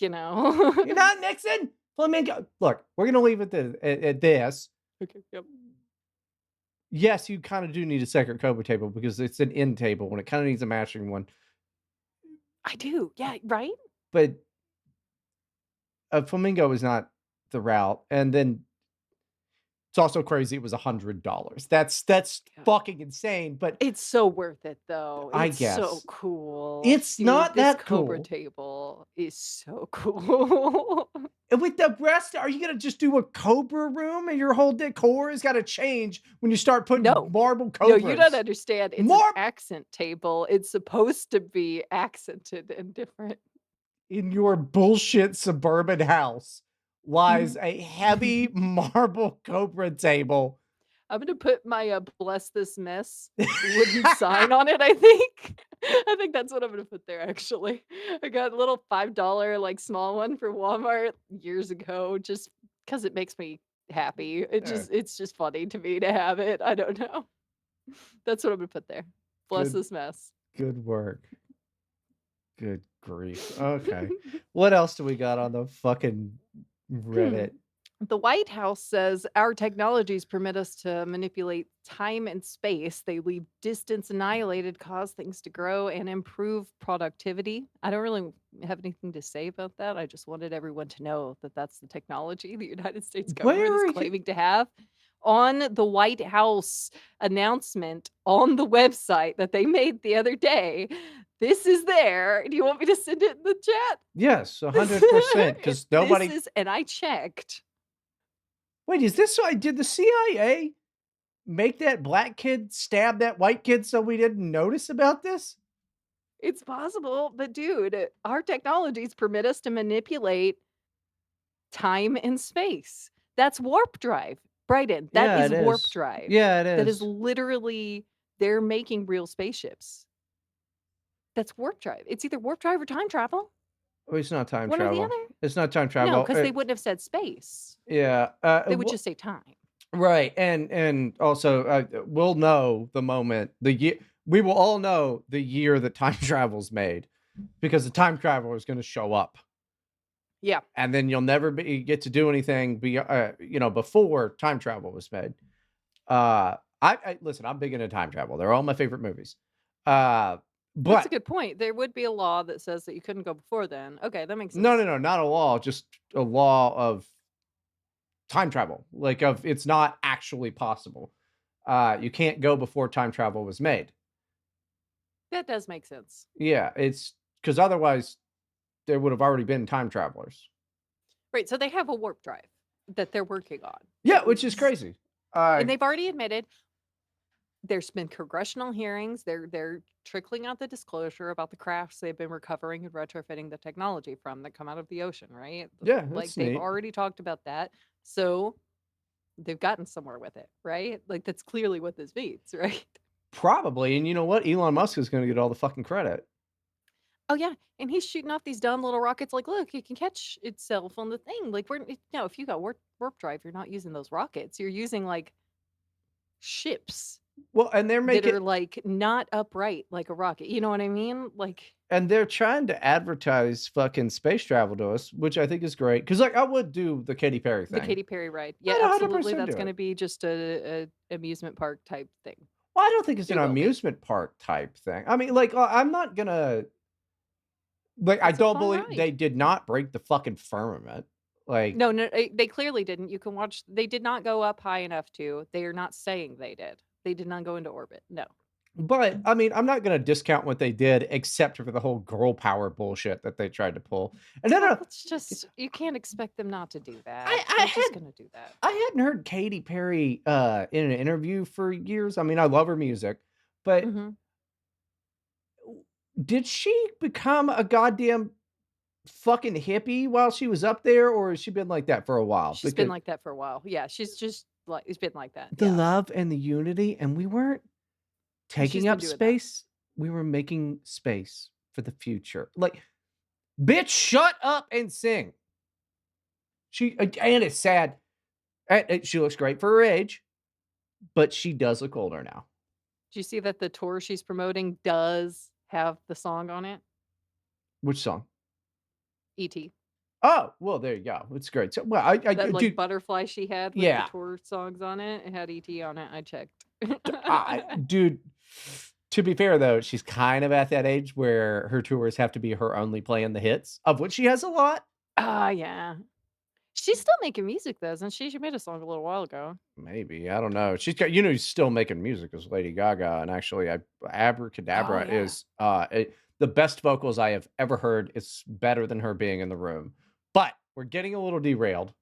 you know? you're not mixing flamingo. Look, we're gonna leave it at this. Okay, yep. Yes, you kind of do need a second Cobra table because it's an end table and it kind of needs a matching one. I do. Yeah, right? But a flamingo is not the route. And then it's also crazy. It was $100. That's Yeah. fucking insane. But It's so worth it though. I It's so guess cool. it's Dude, not this that Cobra cool. table is so cool. And with the rest, are you gonna just do a Cobra room and your whole decor has got to change when you start putting No. marble No, you don't cobras? understand. It's an More accent table. It's supposed to be accented and different. in your bullshit suburban house lies a heavy marble Cobra table. I'm gonna put my, "Bless this mess" wooden sign on it, I think. I think that's what I'm gonna put there, actually. I got a little $5, like, small one for Walmart years ago just because it makes me happy. Eh, It's just funny to me to have it. I don't know. That's what I'm gonna put there. Bless good this mess. good work. Good grief. Okay. What else do we got on the fucking Hmm. Reddit? The White House says our technologies permit us to manipulate time and space. They leave distance annihilated, cause things to grow, and improve productivity. I don't really have anything to say about that. I just wanted everyone to know that that's the technology the United States government Where is are you? claiming to have. On the White House announcement on the website that they made the other day, this is there. Do you want me to send it in the chat? Yes, 100%. Because This nobody. is, and I checked. Wait, is this why did the CIA make that black kid stab that white kid so we didn't notice about this? It's possible, but dude, our technologies permit us to manipulate time and space. That's warp drive. Bryden, that Yeah, is it warp is. drive. Yeah, it That is is. literally they're making real spaceships. That's warp drive. It's either warp drive or time travel. Oh, it's not time One or the travel. other. It's not time No, travel. because they wouldn't have said space. Yeah. They would just say time. Right, and also, we'll know the moment the year we will all know the year that time travel's made because the time traveler is gonna show up, Yeah. and then you'll never get to do anything before time travel was made. I listen, I'm big into time travel. They're all my favorite movies. Uh, That's a but good point. There would be a law that says that you couldn't go before then. Okay, that makes no, no, sense. no, not a law, just a law of time travel, like of it's not actually possible. You can't go before time travel was made. That does make sense. Yeah, it's because otherwise there would have already been time travelers. Right, so they have a warp drive that they're working on. Yeah, which is crazy. And they've already admitted there's been congressional hearings. They're trickling out the disclosure about the crafts they've been recovering and retrofitting the technology from that come out of the ocean, right? Yeah, Like that's they've neat. already talked about that. So they've gotten somewhere with it, right? Like that's clearly what this means, right? Probably, and you know what? Elon Musk is gonna get all the fucking credit. Oh yeah, and he's shooting off these dumb little rockets. Like, look, it can catch itself on the thing. Like, if you got warp drive, you're not using those rockets. You're using like ships Well, and they're that making are like not upright like a rocket. You know what I mean? Like and they're trying to advertise fucking space travel to us, which I think is great. Because like, I would do the Katy Perry the thing. Katy Perry ride. Yeah, I'd absolutely. 100% That's do going it. to be just a amusement park type thing. Well, I don't think it's an It will be. amusement park type thing. I mean, like, I'm not gonna like, I It's a don't fun believe they ride. did not break the fucking firmament. Like, No, no, they clearly didn't. You can watch. They did not go up high enough to. They are not saying they did. They did not go into orbit. No. but I mean, I'm not gonna discount what they did, except for the whole girl power bullshit that they tried to pull. And no, Well, no, that's just you can't expect them not to do that. I They're had just gonna do that. I hadn't heard Katy Perry in an interview for years. I mean, I love her music, but Mhm. did she become a goddamn fucking hippie while she was up there, or has she been like that for a while? She's been Because like that for a while. Yeah, she's just like it's been like that. the Yeah. love and the unity, and we weren't She's taking been up doing that. space, we were making space for the future. Like, bitch, shut up and sing. And it's sad. She looks great for her age, but she does look older now. Do you see that the tour she's promoting does have the song on it? Which song? E.T. Oh, well, there you go. It's great. So, well, I That, like, dude, butterfly she had with the yeah, tour songs on it, it had E.T. on it, I checked. dude. To be fair though, she's kind of at that age where her tours have to be her only playing the hits, of which she has a lot. Ah, yeah. She's still making music though, isn't she? She made a song a little while ago. Maybe, I don't know. She's got who's still making music is Lady Gaga, and actually, Oh, Abracadabra yeah. is, the best vocals I have ever heard. It's better than her being in the room. But we're getting a little derailed.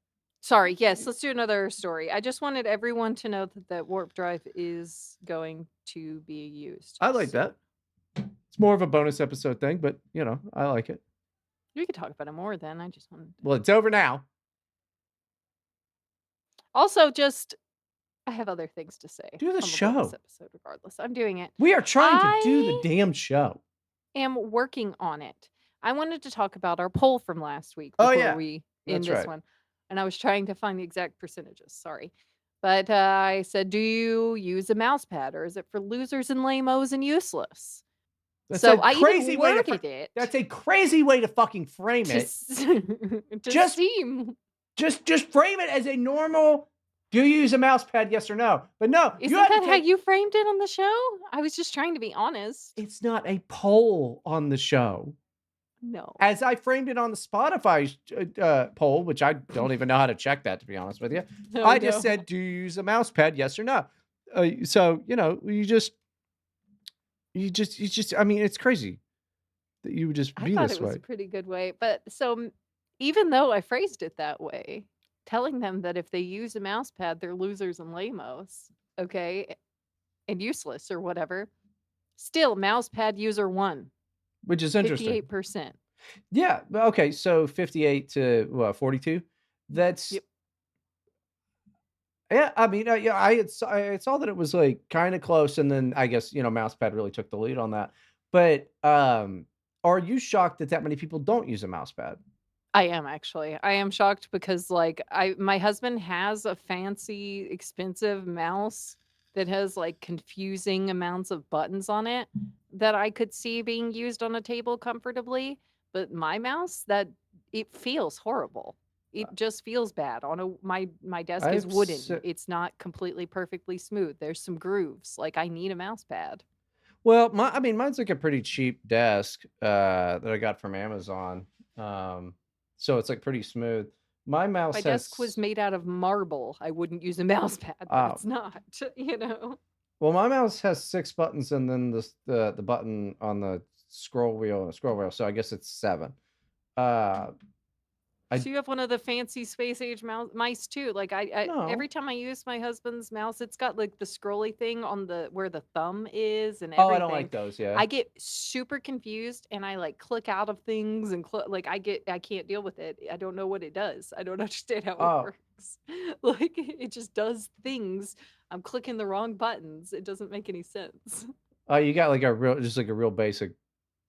Sorry, yes, let's do another story. I just wanted everyone to know that warp drive is going to be used I like soon. that. It's more of a bonus episode thing, but, I like it. We could talk about it more then, I just wanted to Well, it's over now. also, just I have other things to say Do the on the bonus show. episode regardless. I'm doing it. We are trying to do the I damn show. am working on it. I wanted to talk about our poll from last week Oh, before yeah. we end That's this right. one, and I was trying to find the exact percentages, sorry. But, I said, "Do you use a mouse pad, or is it for losers and lame-os and useless?" That's a So, I even crazy way to worded it that's a crazy way to fucking frame to it. s to Just seem just frame it as a normal, "Do you use a mouse pad, yes or no?" But no, you Isn't have to that how take you framed it on the show? I was just trying to be honest. it's not a poll on the show. No. As I framed it on the Spotify poll, which I don't even know how to check that, to be honest with you. No, I just no. said, "Do you use a mouse pad, yes or no?" So, you just I mean, it's crazy that you would just I be thought it this was a way. pretty good way, but so even though I phrased it that way, telling them that if they use a mouse pad, they're losers and lamos, okay, and useless or whatever. Still, mouse pad user one, Which is interesting. 58%. Yeah, okay, so 58 to what, 42? That's Yep. yeah, I mean, yeah, I saw that it was, like, kinda close, and then I guess, mousepad really took the lead on that. But, are you shocked that many people don't use a mousepad? I am actually. I am shocked because like my husband has a fancy expensive mouse that has like confusing amounts of buttons on it that I could see being used on a table comfortably, but my mouse that it feels horrible. Uh, It just feels bad. On a my desk is I've s wooden. It's not completely perfectly smooth. There's some grooves. Like I need a mouse pad. well, I mean, mine's, like, a pretty cheap desk, that I got from Amazon, um, so it's, like, pretty smooth. My If my mouse desk was has made out of marble, I wouldn't use a mouse pad, but oh, it's not, you know. well, my mouse has 6 buttons and then the button on the scroll wheel, so I guess it's 7. Uh, I So you have one of the fancy space age mice too. Like I every no. time I use my husband's mouse, it's got like the scrolly thing on the where the thumb is and Oh, I don't everything. like those, yeah. I get super confused and I like click out of things and like I can't deal with it. I don't know what it does. I don't understand how it Oh, works. Like it just does things. I'm clicking the wrong buttons. It doesn't make any sense. oh, you got, like, a real just, like, a real basic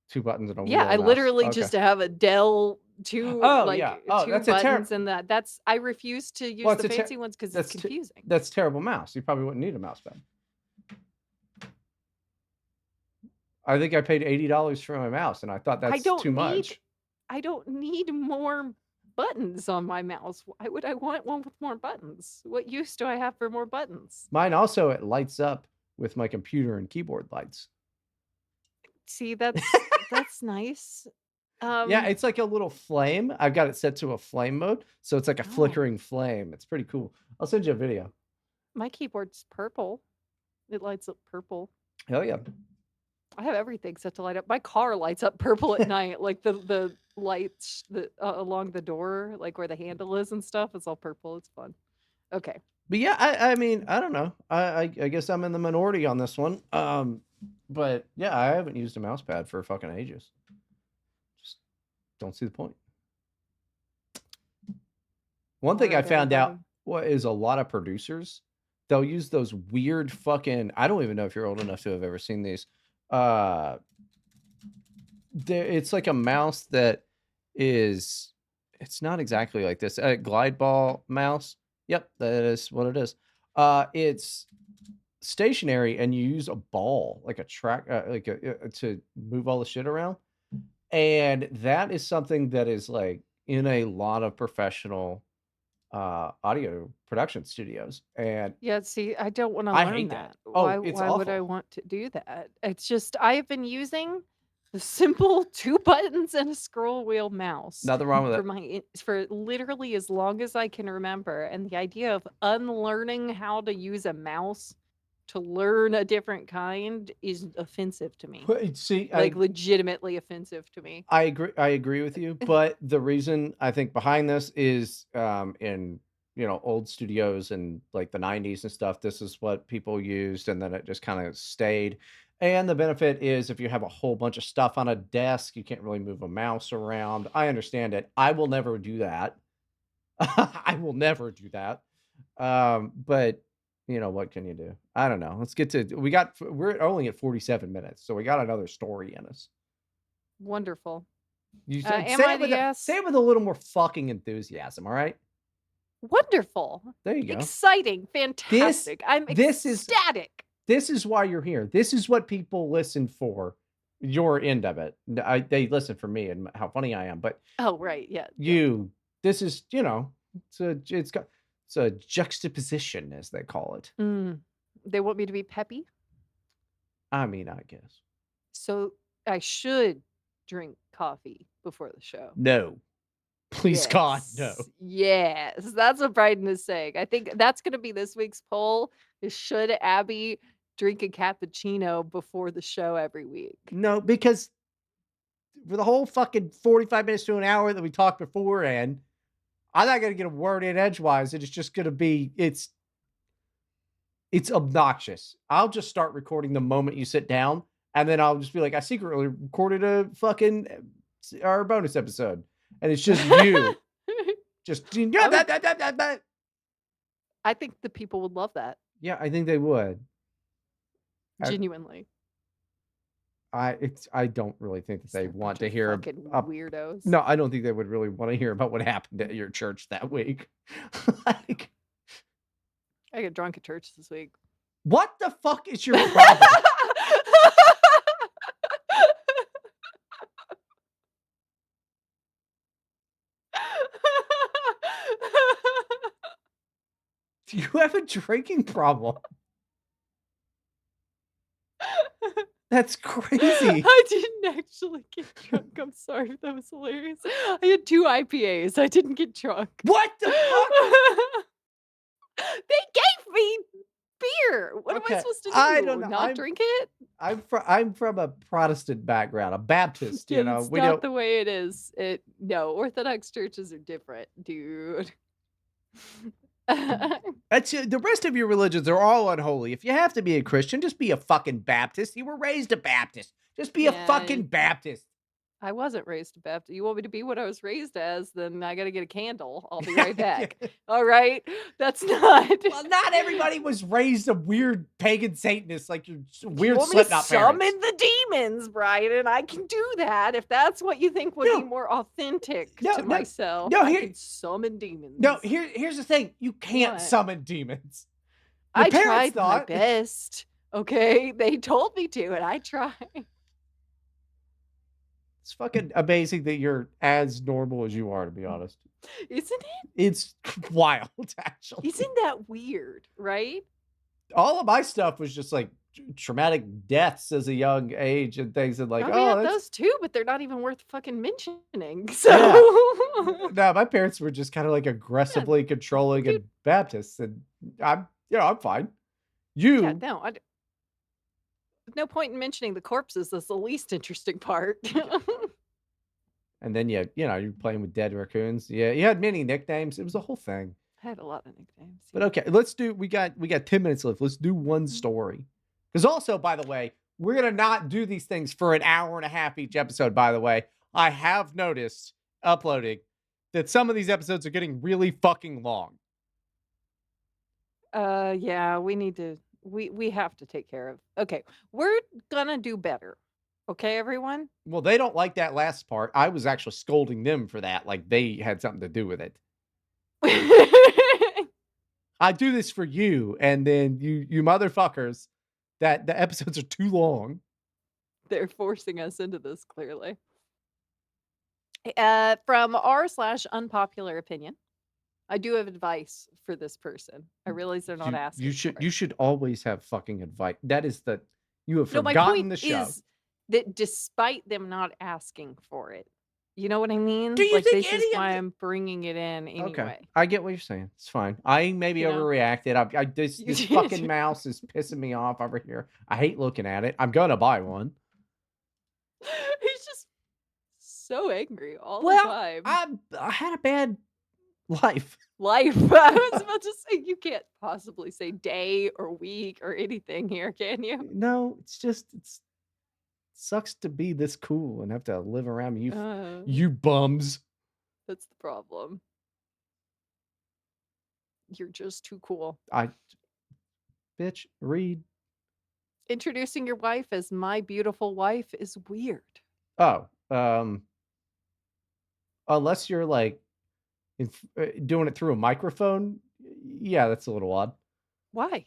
2 buttons and a Yeah, wheel I mouse. literally Okay. just have a Dell 2 Oh, yeah. like, Oh, 2 that's a buttons and that's I refuse to well, use it's the a fancy ones because it's that's confusing. that's terrible mouse. You probably wouldn't need a mouse pad. I think I paid $80 for my mouse, and I thought I that's don't too need much. I don't need more buttons on my mouse. Why would I want one with more buttons? What use do I have for more buttons? Mine also, it lights up with my computer and keyboard lights. See, that's nice. Yeah, Um, it's like a little flame. I've got it set to a flame mode, so it's like a oh, flickering flame. It's pretty cool. I'll send you a video. my keyboard's purple. It lights up purple. Hell yeah. I have everything set to light up. My car lights up purple at night, like the lights that along the door, like where the handle is and stuff. It's all purple. It's fun. Okay, But yeah, I mean, I don't know. I guess I'm in the minority on this one. But yeah, I haven't used a mouse pad for fucking ages. Just don't see the point. One all thing I right, found out everybody. what is a lot of producers, they'll use those weird fucking I don't even know if you're old enough to have ever seen these. Uh it's like a mouse that is it's not exactly like this. A glide ball mouse. Yep, that is what it is. It's stationary and you use a ball like a track to move all the shit around. And that is something that is like in a lot of professional audio production studios, and Yeah, see, I don't want to I learn hate that. that. Oh, Why it's why would I awful. want to do that? It's just I've been using the simple 2 buttons and a scroll wheel mouse Nothing wrong with for it. for literally as long as I can remember, and the idea of unlearning how to use a mouse to learn a different kind is offensive to me. See, Like, legitimately offensive to me. I agree with you, but the reason I think behind this is, in, old studios in, like, the '90s and stuff, this is what people used, and then it just kinda stayed, and the benefit is if you have a whole bunch of stuff on a desk, you can't really move a mouse around. I understand it. I will never do that. I will never do that. But, what can you do? I don't know. Let's get to we're only at 47 minutes, so we got another story in us. Wonderful. You said Am I the say yes? it with a little more fucking enthusiasm, all right? Wonderful. There you go. Exciting. This Fantastic. I'm this is ecstatic. this is why you're here. This is what people listen for. Your end of it. They listen for me and how funny I am, but Oh, right. Yeah. Yeah. you this is, it's a juxtaposition as they call it. Mm. They want me to be peppy, I mean, I guess. so I should drink coffee before the show. No. Please God, no. Yes. Yes. That's what Bryden is saying. I think that's going to be this week's poll is should Abby drink a cappuccino before the show every week? No, because for the whole fucking 45 minutes to an hour that we talked before, and I'm not gonna get a word in edgewise. It's just gonna be it's obnoxious. I'll just start recording the moment you sit down, and then I'll just be like, I secretly recorded a fucking our bonus episode, and it's just you, just I would I think the people would love that, yeah. I think they would. I, genuinely. I don't really think that 'Cause they they're a want bunch to of hear fucking a weirdos. no, I don't think they would really want to hear about what happened at your church that week. Like, I got drunk at church this week. what the fuck is your problem? Do you have a drinking problem? That's crazy. I didn't actually get drunk. I'm sorry. That was hilarious. I had 2 IPAs. I didn't get drunk. What the fuck? They gave me beer. What am I Okay, supposed to I don't do? know. Not drink it? I'm from a Protestant background, a Baptist. Yeah, You know, that's we not don't. the way it is. No, Orthodox churches are different, dude. That's the rest of your religions are all unholy. If you have to be a Christian, just be a fucking Baptist. You were raised a Baptist. Just be a Yeah, fucking Baptist. I wasn't raised a Baptist. You want me to be what I was raised as, then I gotta get a candle. I'll be right back. All right? That's not Well, not everybody was raised a weird pagan Satanist like your If you weird want me to Slipknot parents. summon the demons, Bryden, I can do that. If that's what you think would be No, more authentic no, to no, myself, no. I Here, can summon no. demons. Here's the thing. You can't What? summon demons. Your I parents tried my thought. best. Okay? They told me to, and I tried. It's fucking amazing that you're as normal as you are, to be honest. Isn't it? It's wild, actually. Isn't that weird, right? All of my stuff was just like traumatic deaths as a young age and things, and like, Oh, we oh, have that's those too, but they're not even worth fucking mentioning. yeah. So, No, my parents were just kind of like yeah, aggressively controlling dude, and Baptists, and I'm fine. yeah, You, no, no point in mentioning the corpses. That's the least interesting part. and then you're playing with dead raccoons. Yeah, you had many nicknames. It was a whole thing. I had a lot of nicknames. But Yeah. okay, we got 10 minutes left. Let's do one story. Because also, by the way, we're gonna not do these things for an hour and a half each episode, by the way. I have noticed uploading that some of these episodes are getting really fucking long. Yeah, we need to we have to take care of. Okay, we're gonna do better. Okay, everyone? Well, they don't like that last part. I was actually scolding them for that, like they had something to do with it. I do this for you, and then you motherfuckers, that the episodes are too long. They're forcing us into this clearly. From r/unpopular opinion, I do have advice for this person. I realize they're not You asking should for you it. should always have fucking advice. That is the you have No, my forgotten point the show. is that despite them not asking for it, you know what I Do mean? you Like, think this is any of why the I'm bringing it in Okay, anyway, I get what you're saying. It's fine. I maybe you know? overreacted. I this fucking mouse is pissing me off over here. I hate looking at it. I'm gonna buy one. He's just so angry all the Well, time. I had a bad life. Life. I was about to say, you can't possibly say day or week or anything here, can you? No, it's just sucks to be this cool and have to live around you Uh, you bums. that's the problem. You're just too cool. I bitch, read. Introducing your wife as my beautiful wife is weird. Oh, unless you're like doing it through a microphone, yeah, that's a little odd. Why?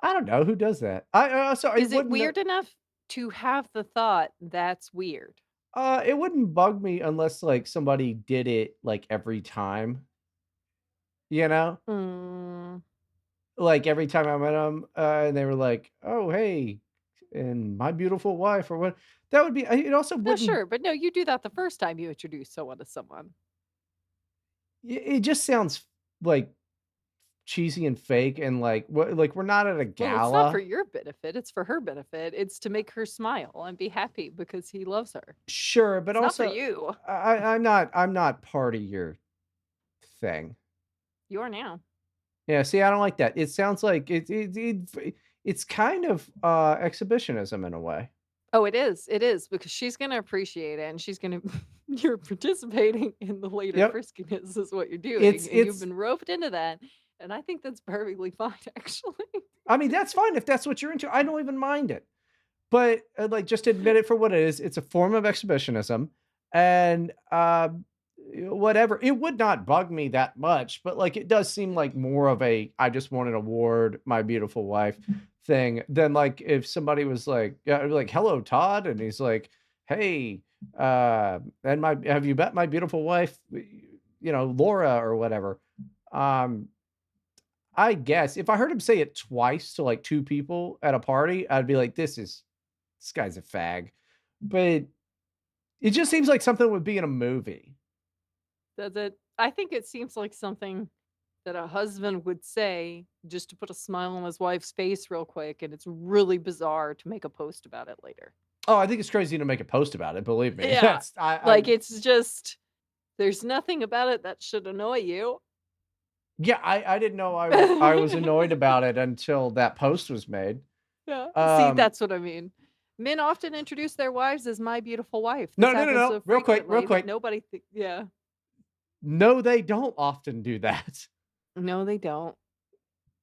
I don't know who does that. I Is it wouldn't. weird enough to have the thought that's weird? It wouldn't bug me unless like somebody did it like every time. You know, Mm, like every time I met them, and they were like, "Oh, hey," and my beautiful wife, or what. That would be. It also no, wouldn't. sure, but no, you do that the first time you introduce someone to someone. It just sounds like cheesy and fake, and like what? Like we're not at a Well, it's not for gala. your benefit, it's for her benefit. It's to make her smile and be happy because he loves her. Sure, but It's not for also you. I'm not part of your thing. You are now. Yeah, see, I don't like that. It sounds like it's kind of exhibitionism in a way. Oh, it is, because she's gonna appreciate it and she's gonna you're participating in the later Yep. friskiness is what you're It's doing, and you've it's been roped into that, and I think that's perfectly fine, actually. I mean, that's fine if that's what you're into. I don't even mind it. But like just admit it for what it is. It's a form of exhibitionism and whatever. It would not bug me that much, but like it does seem like more of a I just won an award, my beautiful wife thing than like if somebody was like, yeah, like, hello, Todd, and he's like, hey, and my have you met my beautiful wife, Laura or whatever. Um, I guess if I heard him say it twice to like two people at a party, I'd be like, this guy's a fag. But it just seems like something would be in a movie. Does it I think it seems like something that a husband would say just to put a smile on his wife's face real quick, and it's really bizarre to make a post about it later. Oh, I think it's crazy to make a post about it, believe me. Yeah. That's I Like, it's just there's nothing about it that should annoy you. yeah, I didn't know I was annoyed about it until that post was made. Yeah. See, Um, that's what I mean. Men often introduce their wives as "my beautiful wife." This no, no, no, happens no, so real quick, real frequently that quick. nobody yeah. No, they don't often do that. No, they don't.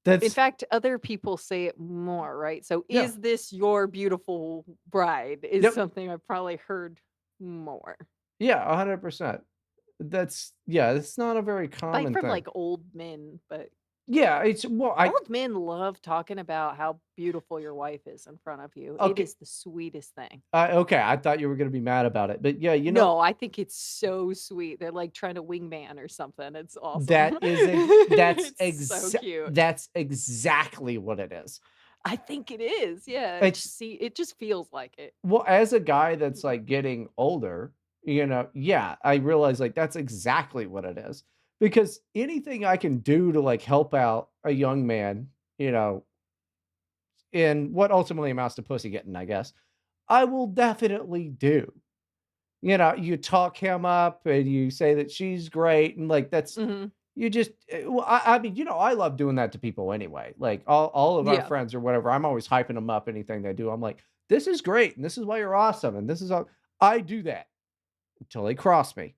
In That's fact, other people say it more, right? So, yeah, "Is this your beautiful bride?" is yep, something I've probably heard more. yeah, 100%. That's yeah, it's not a very Like, common from, thing. like, old men, but Yeah, it's well, I old men love talking about how beautiful your wife is in front of you. It okay, is the sweetest thing. okay, I thought you were gonna be mad about it, but yeah, No, I think it's so sweet. They're, like, trying to wingman or something. It's awesome. that is It's so cute. that's exactly what it is. I think it is, yeah, It's it just feels like it. well, as a guy that's, like, getting older, yeah, I realize, like, that's exactly what it is, because anything I can do to, like, help out a young man, in what ultimately amounts to pussy getting, I guess, I will definitely do. You talk him up and you say that she's great, and, like, that's Mhm. you just well, I mean, I love doing that to people anyway. Like, all of our Yeah. friends or whatever, I'm always hyping them up, anything they do. I'm like, "This is great, and this is why you're awesome, and this is all" I do that until they cross me,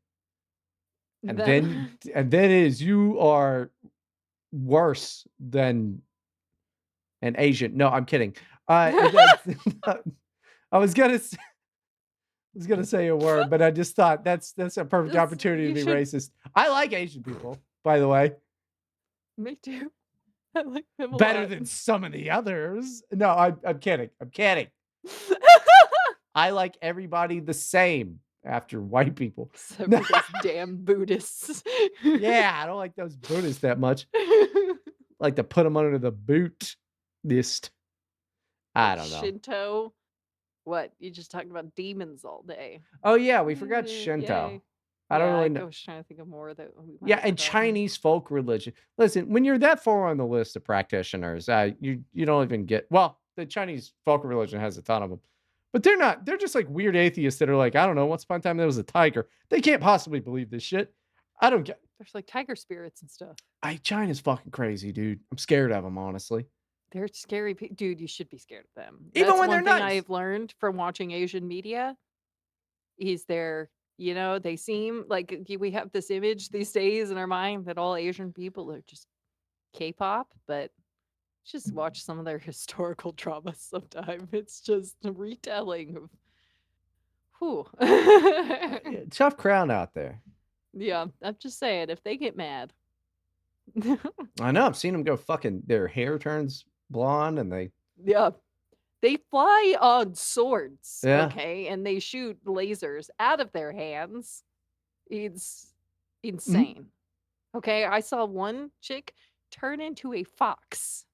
and then Then it is, "You are worse than an Asian." No, I'm kidding. That's I was gonna s was gonna say a word, but I just thought that's a perfect this opportunity to you be should racist. I like Asian people, by the way. me too. I like them a Better lot. than some of the others. No, I'm kidding, I'm kidding. I like everybody the same after white people. Except No, for those damn Buddhists. yeah, I don't like those Buddhists that much. I like to put them under the boot list. I don't know. Shinto. What? You just talked about demons all day. Oh, yeah, we forgot Shinto. Yay. I don't Yeah, really I know. was trying to think of more that we might Yeah, have and forgotten. Chinese folk religion. Listen, when you're that far on the list of practitioners, you don't even get well, the Chinese folk religion has a ton of them. But they're just like weird atheists that are like, I don't know, once upon a time there was a tiger. They can't possibly believe this shit. I don't get There's like tiger spirits and stuff. China's fucking crazy, dude. I'm scared of them, honestly. They're scary dude, you should be scared of them. Even That's when they're one thing nice. I've learned from watching Asian media is they seem like we have this image these days in our mind that all Asian people are just K-pop, but just watch some of their historical dramas sometime. It's just a retelling of whew. Yeah, tough crowd out there. Yeah, I'm just saying, if they get mad. I know. I've seen them go fucking. Their hair turns blonde, and they Yeah. They fly on swords, yeah. okay, and they shoot lasers out of their hands. It's Mhm. insane. Okay, I saw one chick turn into a fox,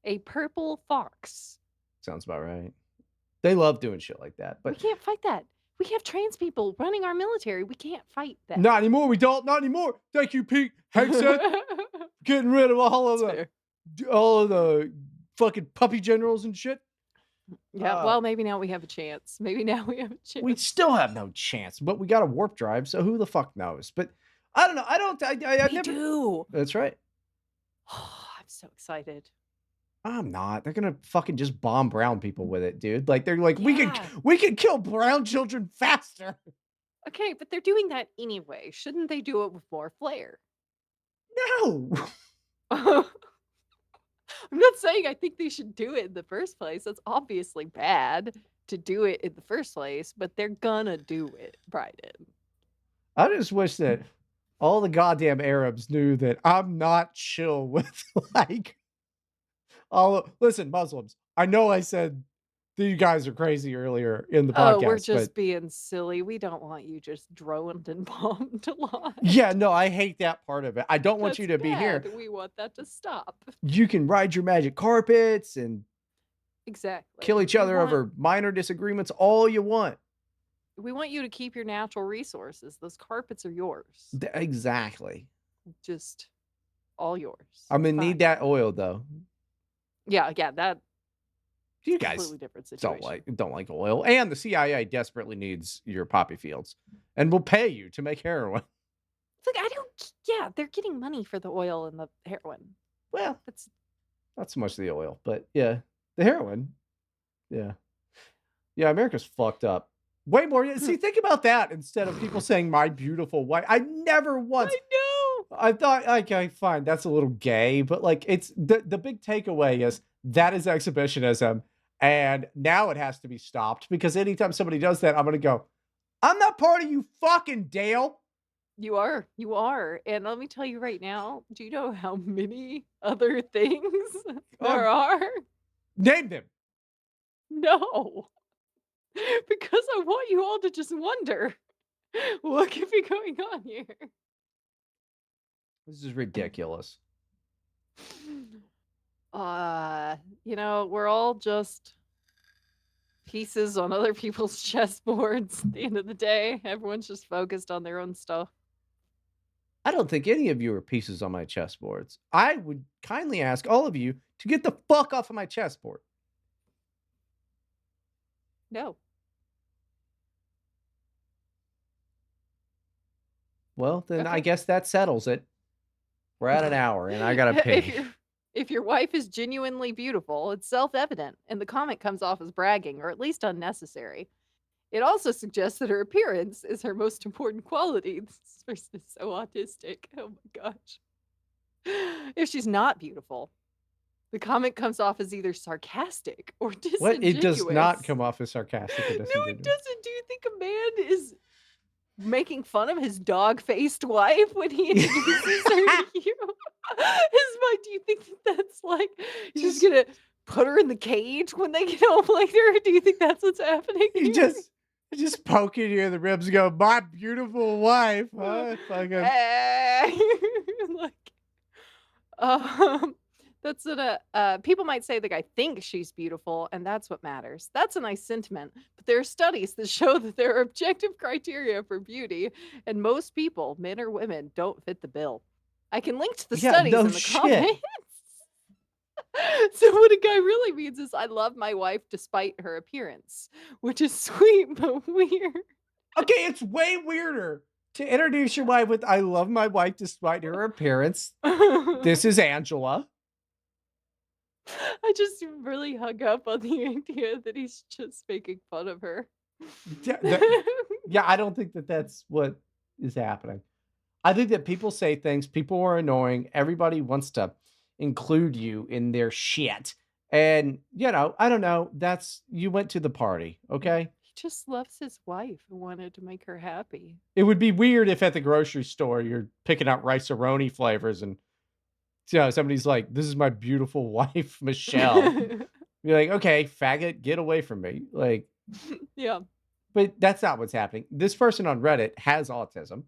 a purple fox. Sounds about right. They love doing shit like that, We but can't fight that. We have trans people running our military. We can't fight that. not anymore. We don't. Not anymore. Thank you, Pete Hegseth. Getting rid of That's fair. all of the fucking puppy generals and shit. Yeah, Uh, well, maybe now we have a chance. Maybe now we have a we chance. still have no chance, but we got a warp drive, so who the fuck knows? But I don't know. I don't. I've We never. do. That's right. Oh, I'm so excited. I'm not. They're gonna fucking just bomb brown people with it, dude. Like they're like Yeah. we could kill brown children faster. Okay, but they're doing that anyway. Shouldn't they do it with more flair? No. I'm not saying I think they should do it in the first place. That's obviously bad to do it in the first place, but they're gonna do it, Bryden. I just wish that all the goddamn Arabs knew that I'm not chill with like listen, Muslims. I know I said that you guys are crazy earlier in the Oh, we're podcast, but just being silly. We don't want you just droned and bombed a lot. yeah, no, I hate that part of it. I don't want you That's to be here. bad. We want that to stop. You can ride your magic carpets and kill Exactly. each other over minor disagreements all you want. We want you to keep your natural resources. Those carpets are yours. Exactly. Just all yours. I'm It's gonna need fine. that oil though. Yeah, yeah, that's You a guys completely different don't situation. like oil, and the CIA desperately needs your poppy fields, and will pay you to make heroin. It's like, I don't yeah, they're getting money for the oil and the heroin. Well, That's not so much the oil, but yeah, the heroin. Yeah, yeah. America's fucked up. Way more. See, think about that instead of people saying "my beautiful wife." I never once. I know. I thought, okay, fine, that's a little gay, but like, it's the big takeaway is that is exhibitionism, and now it has to be stopped because anytime somebody does that, I'm gonna go, I'm not part of you, fucking Dale. You are, and let me tell you right now, do you know how many other things there Um, are? name them. No, because I want you all to just wonder what could be going on here. This is ridiculous. Uh, we're all just pieces on other people's chessboards at the end of the day. Everyone's just focused on their own stuff. I don't think any of you are pieces on my chessboards. I would kindly ask all of you to get the fuck off of my chessboard. No. Well, then I Okay. guess that settles it. We're at an hour and I gotta if pee. your if your wife is genuinely beautiful, it's self-evident, and the comment comes off as bragging or at least unnecessary. It also suggests that her appearance is her most important quality. This person is so autistic. Oh my gosh. If she's not beautiful, the comment comes off as either sarcastic or What? It does not disingenuous. come off as sarcastic or No, it disingenuous. doesn't. Do you think a man is making fun of his dog-faced wife when he introduces her to you? Do you think that that's like he's Just gonna put her in the cage when they get home later? Do you think that's what's happening he here? just poking you in the ribs, and go, my beautiful wife, huh? Fucking Like, um, that's what people might say the guy thinks she's beautiful, and that's what matters. That's a nice sentiment, but there are studies that show that there are objective criteria for beauty, and most people, men or women, don't fit the bill. I can link to the yeah, studies no in the shit. comments. So what a guy really means is I love my wife despite her appearance, which is sweet but weird. Okay, it's way weirder to introduce your wife with "I love my wife despite her appearance." This is Angela. I just really hung up on the idea that he's just making fun of her. Yeah, yeah, I don't think that that's what is happening. I think that people say things, people are annoying, everybody wants to include you in their shit. And, I don't know, that's you went to the party, okay? He just loves his wife and wanted to make her happy. It would be weird if at the grocery store you're picking out rice-a-roni flavors and somebody's like, "This is my beautiful wife, Michelle." You're like, "Okay, faggot, get away from me." Like, Yeah. but that's not what's happening. This person on Reddit has autism,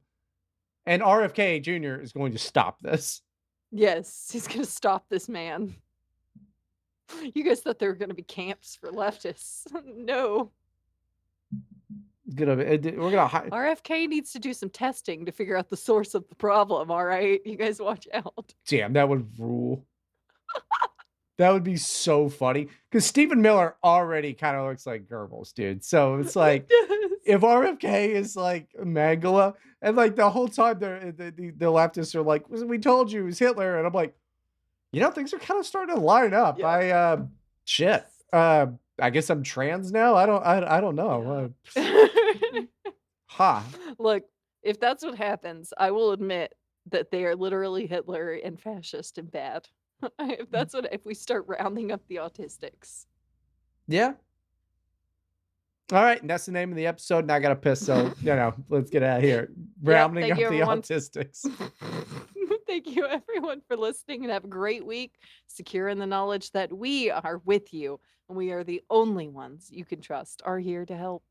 and RFK Jr. is going to stop this. Yes, he's gonna stop this man. You guys thought there were gonna be camps for leftists. No. We're gonna hi RFK needs to do some testing to figure out the source of the problem, all right? You guys watch out. damn, that would rule. That would be so funny because Stephen Miller already kind of looks like Goebbels, dude. So it's He like does. if RFK is like Mangala, and like the whole time the leftists are like, "We told you it was Hitler," and I'm like, things are kind of starting to line up. Yeah. Shit. I guess I'm trans now. I don't know. Yeah. Ha. Look, if that's what happens, I will admit that they are literally Hitler and fascist and bad. If we start rounding up the autistics. Yeah. All right, and that's the name of the episode. And I gotta piss, so let's get out of here. Yep, Rounding thank up you the everyone. autistics. Thank you everyone for listening and have a great week. Secure in the knowledge that we are with you and we are the only ones you can trust are here to help.